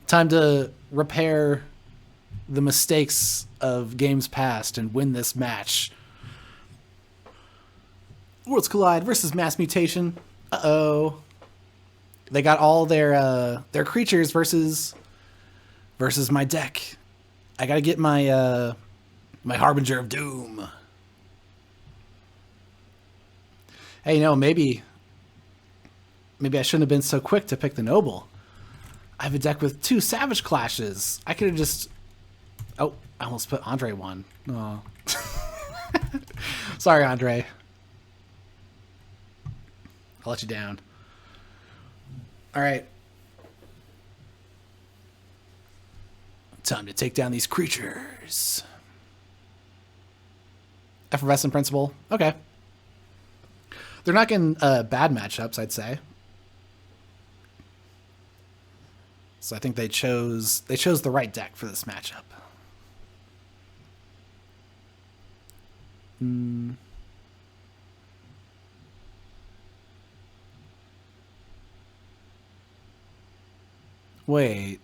Time to repair the mistakes of games past and win this match. Worlds Collide versus Mass Mutation. Uh-oh. They got all their creatures versus my deck. I gotta get my my Harbinger of Doom. Hey, you know, maybe I shouldn't have been so quick to pick the Noble. I have a deck with 2 Savage Clashes. I could have just... Oh, I almost put Andre one. Oh. Sorry, Andre. I'll let you down. All right. Time to take down these creatures. Effervescent Principle. Okay. They're not getting bad matchups, I'd say. So I think they chose the right deck for this matchup. Wait.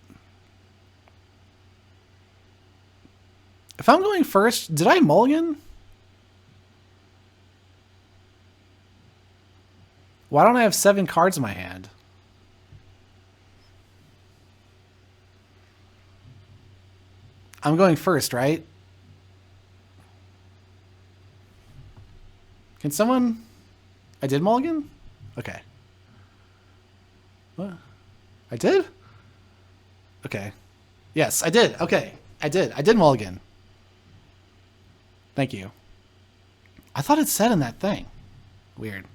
If I'm going first, did I mulligan? Why don't I have 7 cards in my hand? I'm going first, right? Can someone... I did mulligan? Okay. What? I did? Okay. Yes, I did. Okay. I did mulligan. Thank you. I thought it said in that thing. Weird.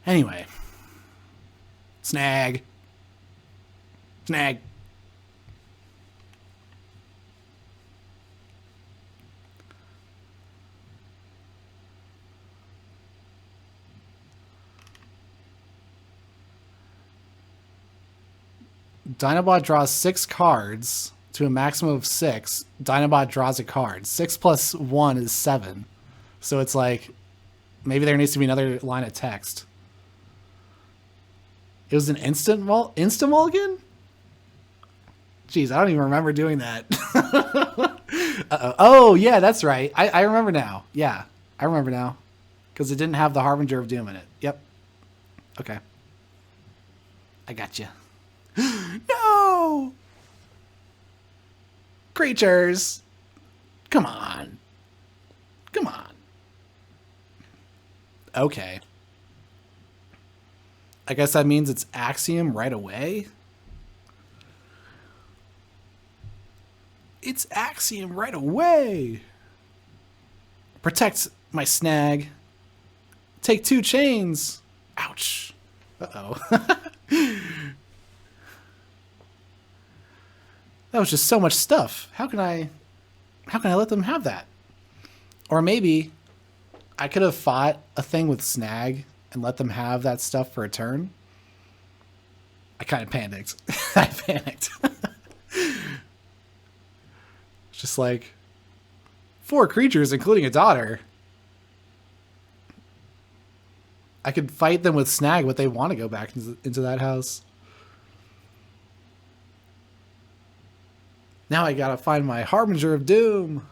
Anyway. Snag. Snag. Dinobot draws 6 cards to a maximum of 6. Dinobot draws a card. 6 plus 1 is 7. So it's like, maybe there needs to be another line of text. It was an instant mulligan? Jeez, I don't even remember doing that. Uh-oh. Oh, yeah, that's right. I remember now. Yeah, I remember now. Because it didn't have the Harbinger of Doom in it. Yep. Okay. I got you. No! Creatures! Come on. Come on. Okay. I guess that means it's Axiom right away? It's Axiom right away! Protect my snag. Take 2 chains. Ouch. Uh-oh. That was just so much stuff. How can I let them have that? Or maybe I could have fought a thing with snag and let them have that stuff for a turn. I kind of panicked. I panicked. It's just like 4 creatures, including a daughter. I could fight them with snag, but they want to go back into that house. Now I gotta find my Harbinger of Doom.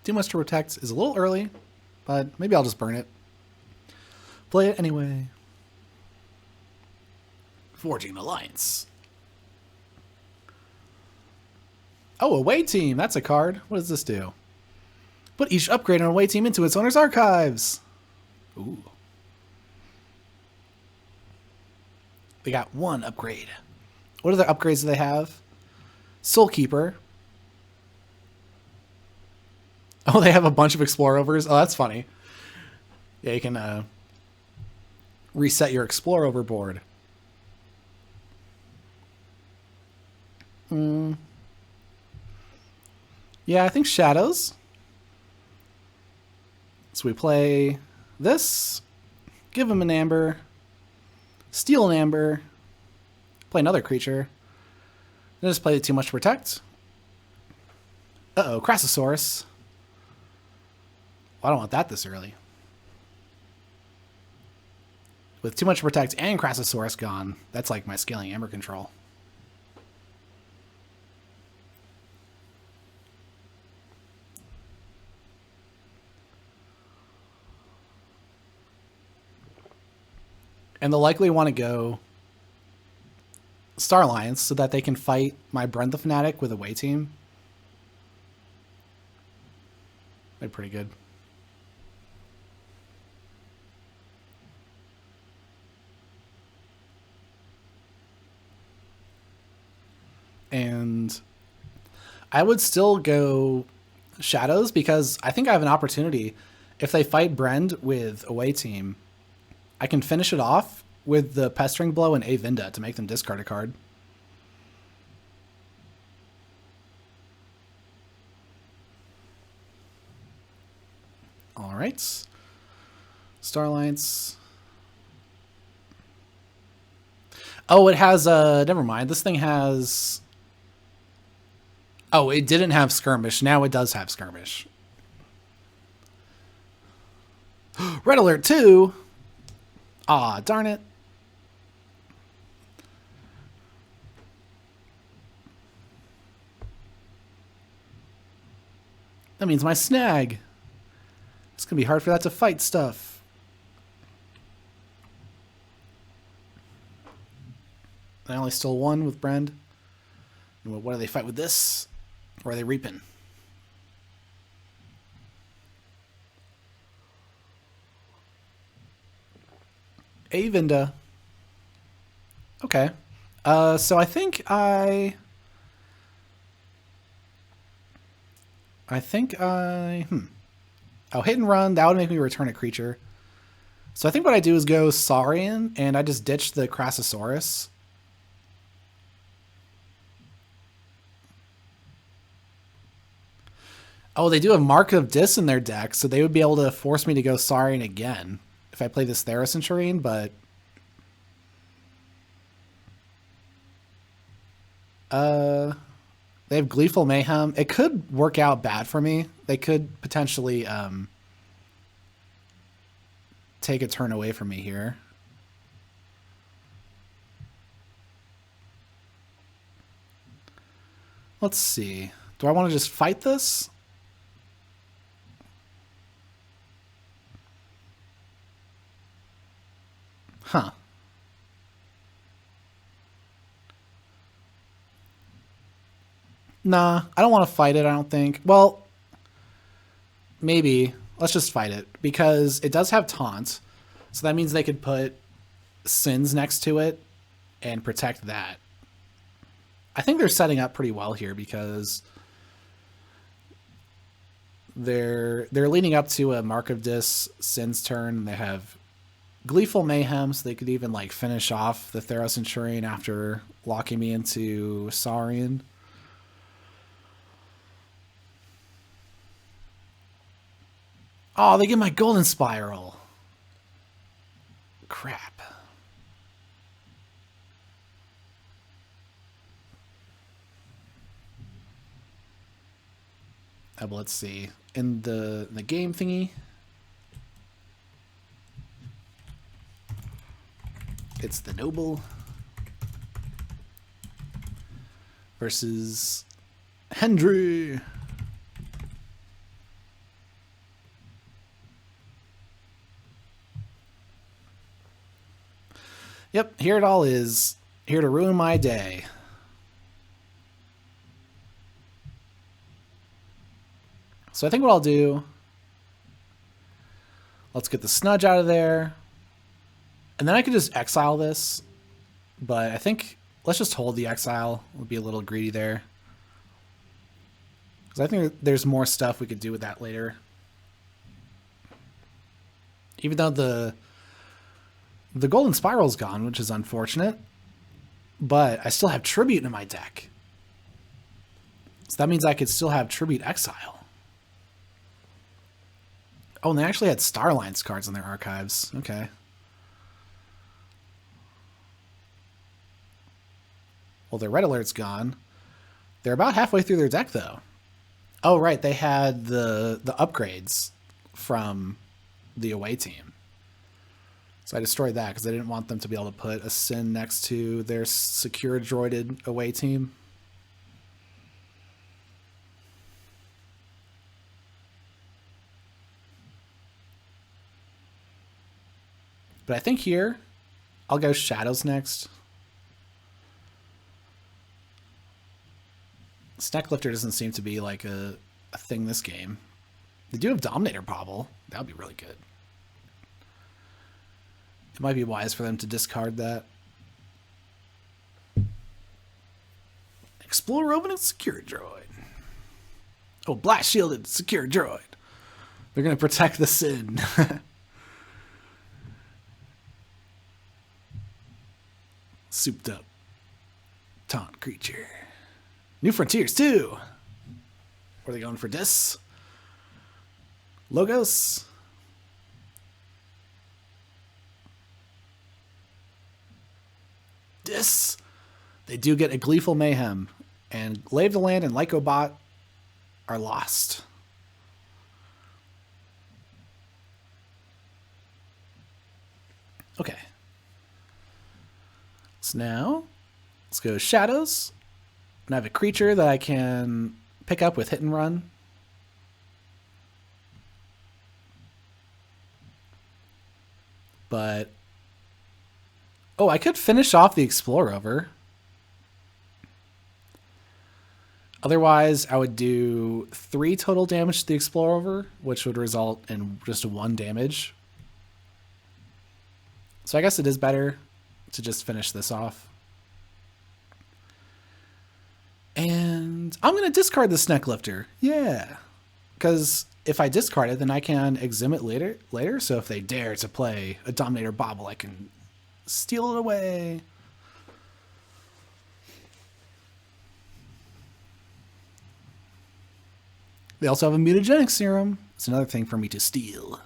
Too much to protect is a little early, but maybe I'll just burn it. Play it anyway. Forging an alliance. Oh, away team. That's a card. What does this do? Put each upgrade on away team into its owner's archives. Ooh. They got 1 upgrade. What other upgrades do they have? Soulkeeper. Oh, they have a bunch of Explore Overs. Oh, that's funny. Yeah, you can reset your Explore Over board. Yeah, I think Shadows. So we play this, give him an Amber, steal an Amber, play another creature, then just play Too Much to Protect. Uh-oh, Crassosaurus. Well, I don't want that this early. With Too Much to Protect and Crassosaurus gone, that's like my scaling Amber control. And they'll likely want to go Star Alliance so that they can fight my Brent the Fanatic with a away team. They're pretty good. And I would still go Shadows because I think I have an opportunity. If they fight Brend with away team, I can finish it off with the Pestering Blow and Avinda to make them discard a card. All right. Star Alliance. Oh, it has, never mind. This thing has... Oh, it didn't have Skirmish. Now it does have Skirmish. Red Alert 2? Aw, darn it. That means my snag. It's going to be hard for that to fight stuff. I only stole 1 with Brend. What do they fight with this? Or are they reaping? Avinda. Okay. So I think oh, hit and run. That would make me return a creature. So I think what I do is go Saurian, and I just ditch the Crassosaurus. Oh, they do have Mark of Dis in their deck, so they would be able to force me to go Saurian again if I play this Theracenturine, but... They have Gleeful Mayhem. It could work out bad for me. They could potentially take a turn away from me here. Let's see. Do I want to just fight this? Huh. Nah, I don't want to fight it, I don't think. Well, maybe. Let's just fight it. Because it does have taunt. So that means they could put sins next to it and protect that. I think they're setting up pretty well here because they're leading up to a Mark of Dis sins turn. And they have Gleeful Mayhem, so they could even like finish off the Theros Centurion after locking me into Saurian. Oh, they get my Golden Spiral. Crap. But let's see. In the game thingy, it's the Noble versus Hendry. Yep, here it all is. Here to ruin my day. So I think what I'll do, let's get the Snudge out of there. And then I could just exile this. But I think let's just hold the exile. We'll be a little greedy there. Because I think there's more stuff we could do with that later. Even though the Golden Spiral's gone, which is unfortunate. But I still have Tribute in my deck. So that means I could still have Tribute Exile. Oh, and they actually had Starlines cards in their archives. Okay. Well, their Red Alert's gone. They're about halfway through their deck, though. Oh, right. They had the upgrades from the away team. So I destroyed that because I didn't want them to be able to put a Sin next to their secure droided away team. But I think here, I'll go Shadows next. Snecklifter doesn't seem to be like a thing this game. They do have Dominator Bobble. That would be really good. It might be wise for them to discard that. Explore Roman and Secure Droid. Oh, Blast Shielded Secure Droid. They're going to protect the Sin. Souped up taunt creature. New Frontiers too. Are they going for this? Logos. This. They do get a Gleeful Mayhem, and Lave the Land and Lycobot are lost. Okay. So now, let's go Shadows. And I have a creature that I can pick up with Hit and Run. But, oh, I could finish off the Explore Over. Otherwise, I would do 3 total damage to the Explore Over, which would result in just 1 damage. So I guess it is better to just finish this off. And I'm going to discard the Snecklifter. Yeah. Because if I discard it, then I can exhume it later. So if they dare to play a Dominator Bobble, I can steal it away. They also have a Mutagenic Serum. It's another thing for me to steal.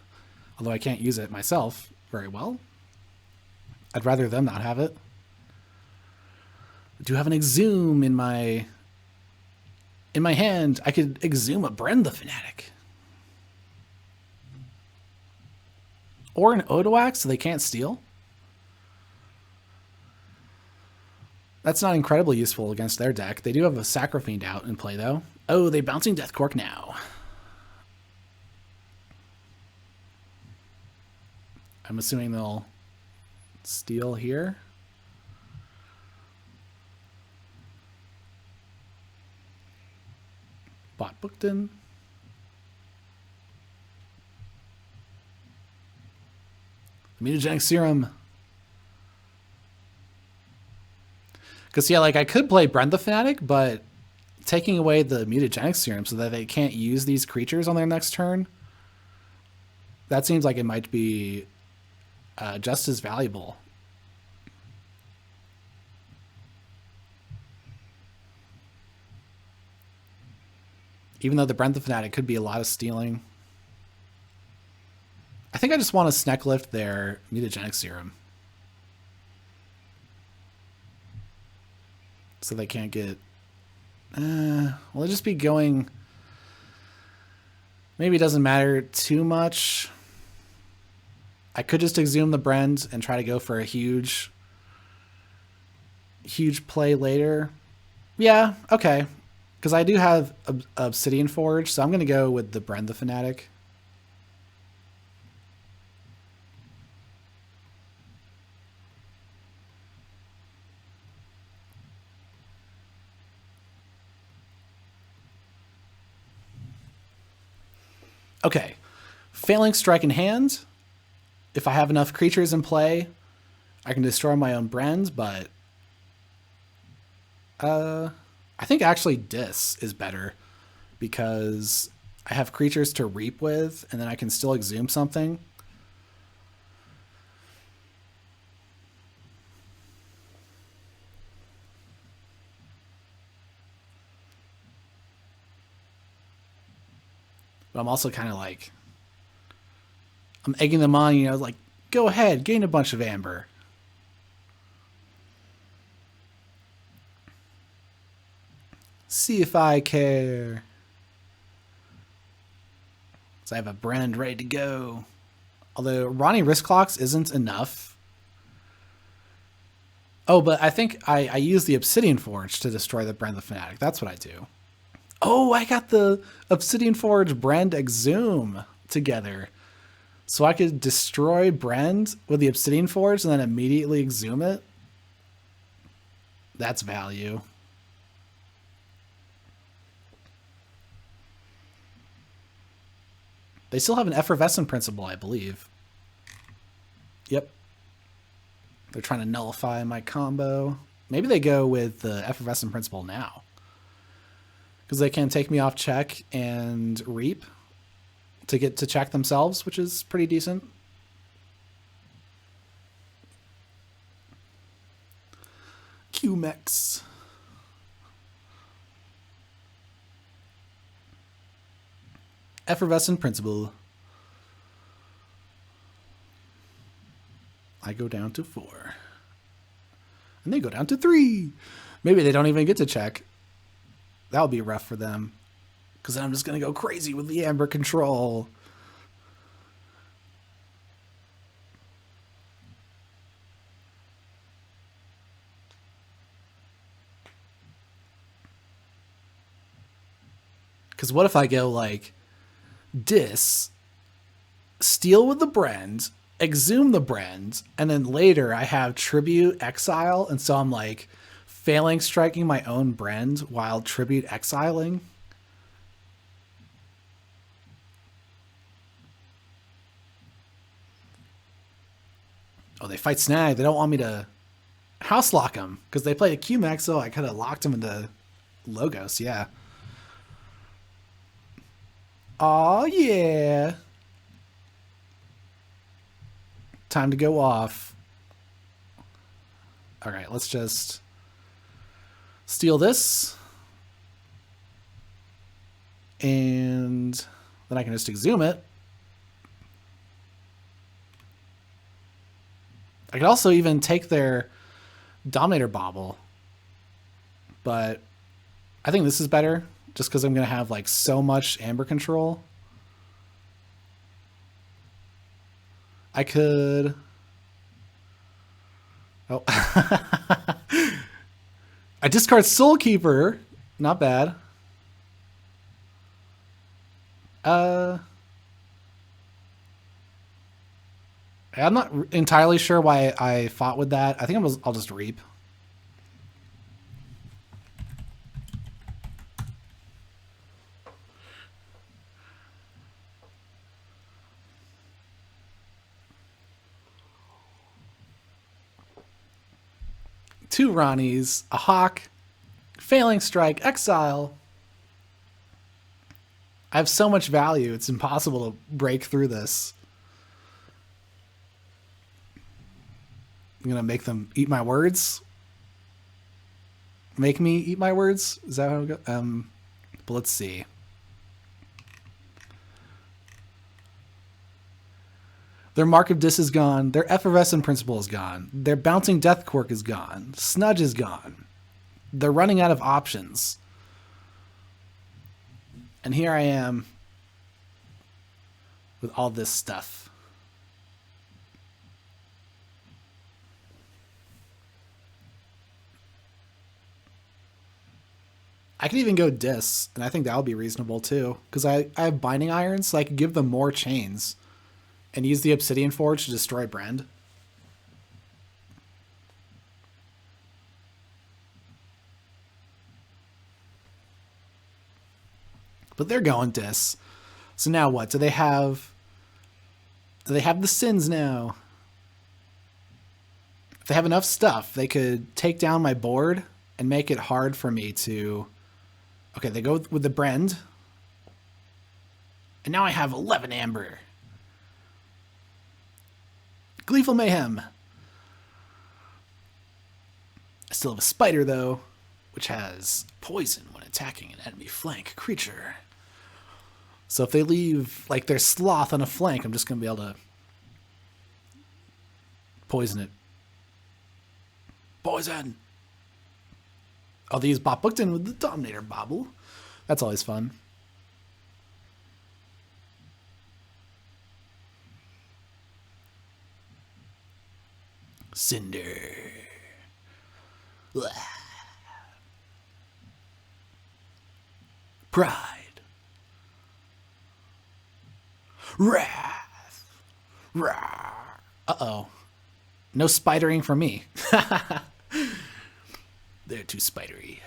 Although I can't use it myself very well. I'd rather them not have it. I do have an Exhume in my hand. I could Exhume a Bren the Fanatic. Or an Odoax so they can't steal? That's not incredibly useful against their deck. They do have a Sacrifiend out in play, though. Oh, they bouncing Death Cork now. I'm assuming they'll steal here. Bot Bookton. Mutagenic Serum. Because, yeah, like, I could play Brent the Fanatic, but taking away the Mutagenic Serum so that they can't use these creatures on their next turn, that seems like it might be just as valuable. Even though the Brent the Fanatic could be a lot of stealing. I think I just want to Sneck Lift their Mutagenic Serum. So they can't get... will it just be going... Maybe it doesn't matter too much. I could just Exhume the Brend and try to go for a huge play later. Yeah, okay. Because I do have Obsidian Forge, so I'm going to go with the Brend the Fanatic. Okay, Failing Strike in hand. If I have enough creatures in play, I can destroy my own Brend, but I think actually Dis is better because I have creatures to reap with, and then I can still Exhume something. But I'm also kind of like, I'm egging them on, you know, like, go ahead, gain a bunch of amber. See if I care. So I have a Brend ready to go. Although Ronnie Wristclocks isn't enough. Oh, but I think I use the Obsidian Forge to destroy the Brend the Fanatic. That's what I do. Oh, I got the Obsidian Forge Brend Exhume together. So I could destroy Brend with the Obsidian Forge and then immediately Exhume it. That's value. They still have an Effervescent Principle, I believe. Yep. They're trying to nullify my combo. Maybe they go with the Effervescent Principle now. Because they can take me off check and reap to get to check themselves, which is pretty decent. QMEX. Effervescent Principle. I go down to 4. And they go down to 3. Maybe they don't even get to check. That would be rough for them. Because then I'm just going to go crazy with the Amber Control. Because what if I go like Dis, steal with the Brend, Exhume the Brend, and then later I have Tribute Exile, and so I'm like failing striking my own Brend while Tribute Exiling. Oh, they fight Snag. They don't want me to house lock them because they played a QMAX, so I could have locked them into Logos, yeah. Oh yeah. Time to go off. All right, let's just steal this. And then I can just Exhume it. I could also even take their Dominator Bauble. But I think this is better just because I'm going to have like so much Amber Control. I could... Oh. I discard Soul Keeper. Not bad. I'm not entirely sure why I fought with that. I think I'll just reap. Two Ronnies, a Hawk, Failing Strike, Exile. I have so much value, it's impossible to break through this. I'm going to make them eat my words. Make me eat my words? Is that how it goes? But let's see. Their Mark of Dis is gone. Their Effervescent Principle is gone. Their Bouncing Death Quirk is gone. Snudge is gone. They're running out of options. And here I am with all this stuff. I could even go Dis, and I think that would be reasonable too. Because I have Binding Irons, so I could give them more chains. And use the Obsidian Forge to destroy Brend. But they're going Dis. So now what? Do they have the Sins now? If they have enough stuff, they could take down my board and make it hard for me to... Okay, they go with the Brend. And now I have 11 Amber. Gleeful Mayhem. I still have a Spider, though, which has poison when attacking an enemy flank creature. So if they leave, like, their Sloth on a flank, I'm just going to be able to poison it. Poison! Oh, they use Bop Bookton with the Dominator Bobble. That's always fun. Cinder. Blah. Pride. Wrath. Rawr. Uh-oh. No spidering for me. They're too spidery.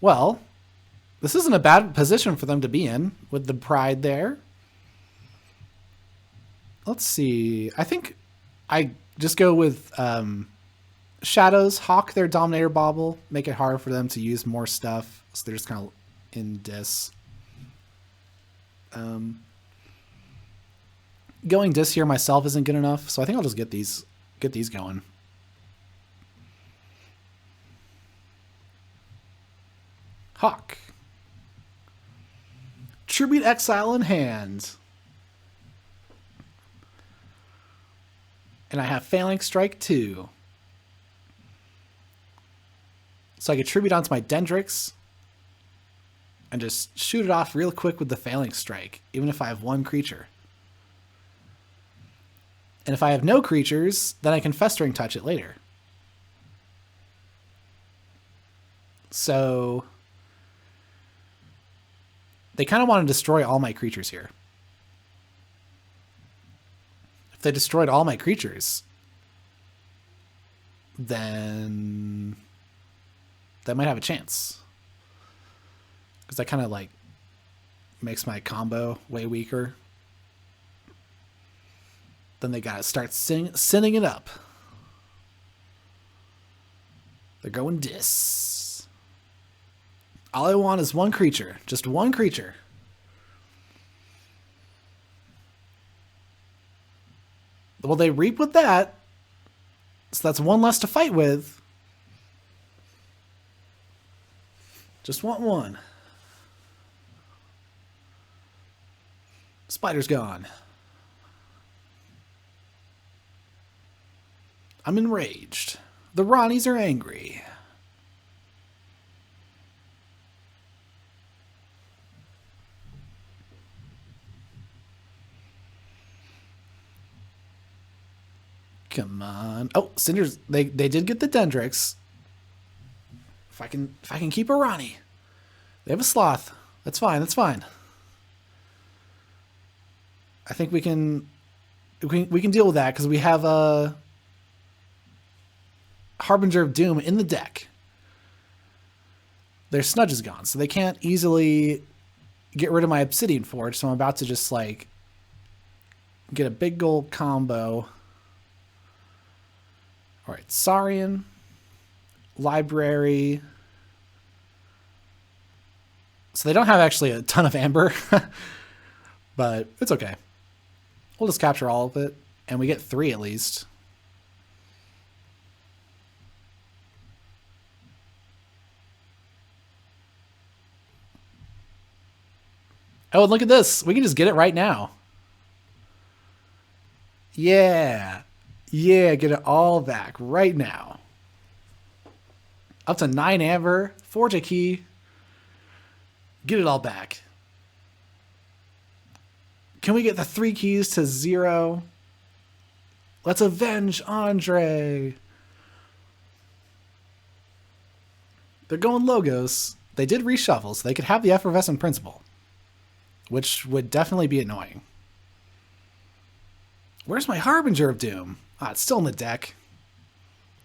Well, this isn't a bad position for them to be in with the Pride there. Let's see. I think I just go with Shadows, Hawk their Dominator Bauble, make it hard for them to use more stuff. So they're just kind of in Dis. Going Dis here myself isn't good enough, so I think I'll just get these going. Hawk. Tribute Exile in hand. And I have Phalanx Strike 2. So I can tribute onto my Dendrix and just shoot it off real quick with the Phalanx Strike, even if I have one creature. And if I have no creatures, then I can Festering Touch it later. So they kind of want to destroy all my creatures here. If they destroyed all my creatures, then that might have a chance. Because that kind of like makes my combo way weaker. Then they gotta start sinning it up. They're going Dis. All I want is one creature. Just one creature. Well, they reap with that. So that's one less to fight with. Just want one. Spider's gone. I'm enraged. The Ronnies are angry. Come on. Oh, Cinders. They did get the Dendrix. If I can keep a Ronnie. They have a Sloth. That's fine. That's fine. I think we can deal with that because we have a Harbinger of Doom in the deck. Their Snudge is gone, so they can't easily get rid of my Obsidian Forge, so I'm about to just, like, get a big gold combo. Alright, Saurian, Library. So they don't have actually a ton of Amber, but it's okay. We'll just capture all of it, and we get 3 at least. Oh, and look at this. We can just get it right now. Yeah. Yeah, get it all back right now. Up to 9 Amber. Forge a key. Get it all back. Can we get the 3 keys to 0? Let's avenge Andre. They're going Logos. They did reshuffle, so they could have the Effervescent Principle, which would definitely be annoying. Where's my Harbinger of Doom? Ah, it's still in the deck.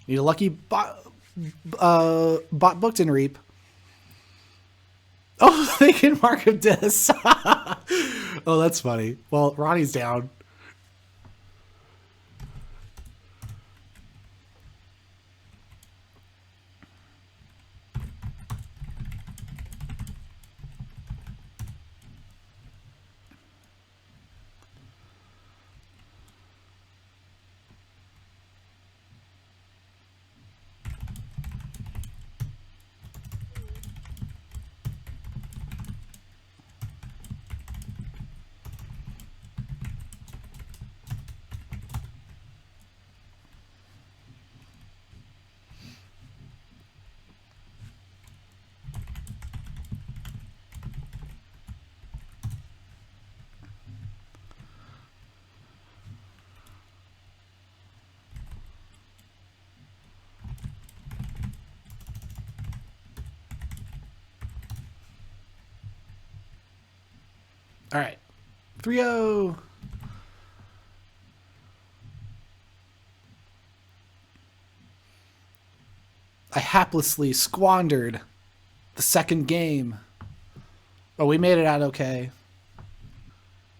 Need a lucky bot booked and reap. Oh, they can Mark of Dis. Oh, that's funny. Well, Ronnie's down. All right. 3-0. I haplessly squandered the second game. But we made it out okay.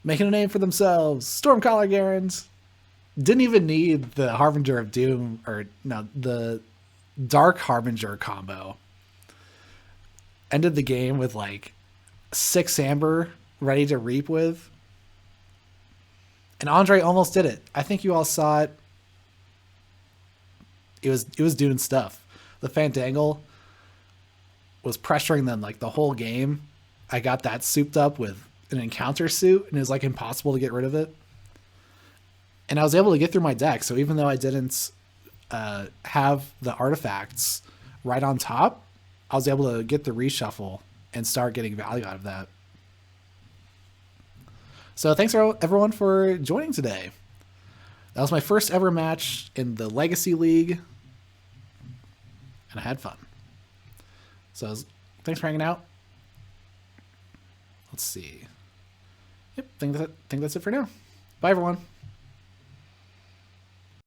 Making a name for themselves. Stormcaller Garens. Didn't even need the Harbinger of Doom, or no, the Dark Harbinger combo. Ended the game with like 6 Amber ready to reap with. And Andre almost did it. I think you all saw it. It was doing stuff. The Fandangle was pressuring them like the whole game. I got that souped up with an encounter suit, and it was like impossible to get rid of it. And I was able to get through my deck, so even though I didn't have the artifacts right on top, I was able to get the reshuffle and start getting value out of that. So thanks everyone for joining today. That was my first ever match in the Legacy League, and I had fun. So thanks for hanging out. Let's see. Yep, think that's it for now. Bye, everyone.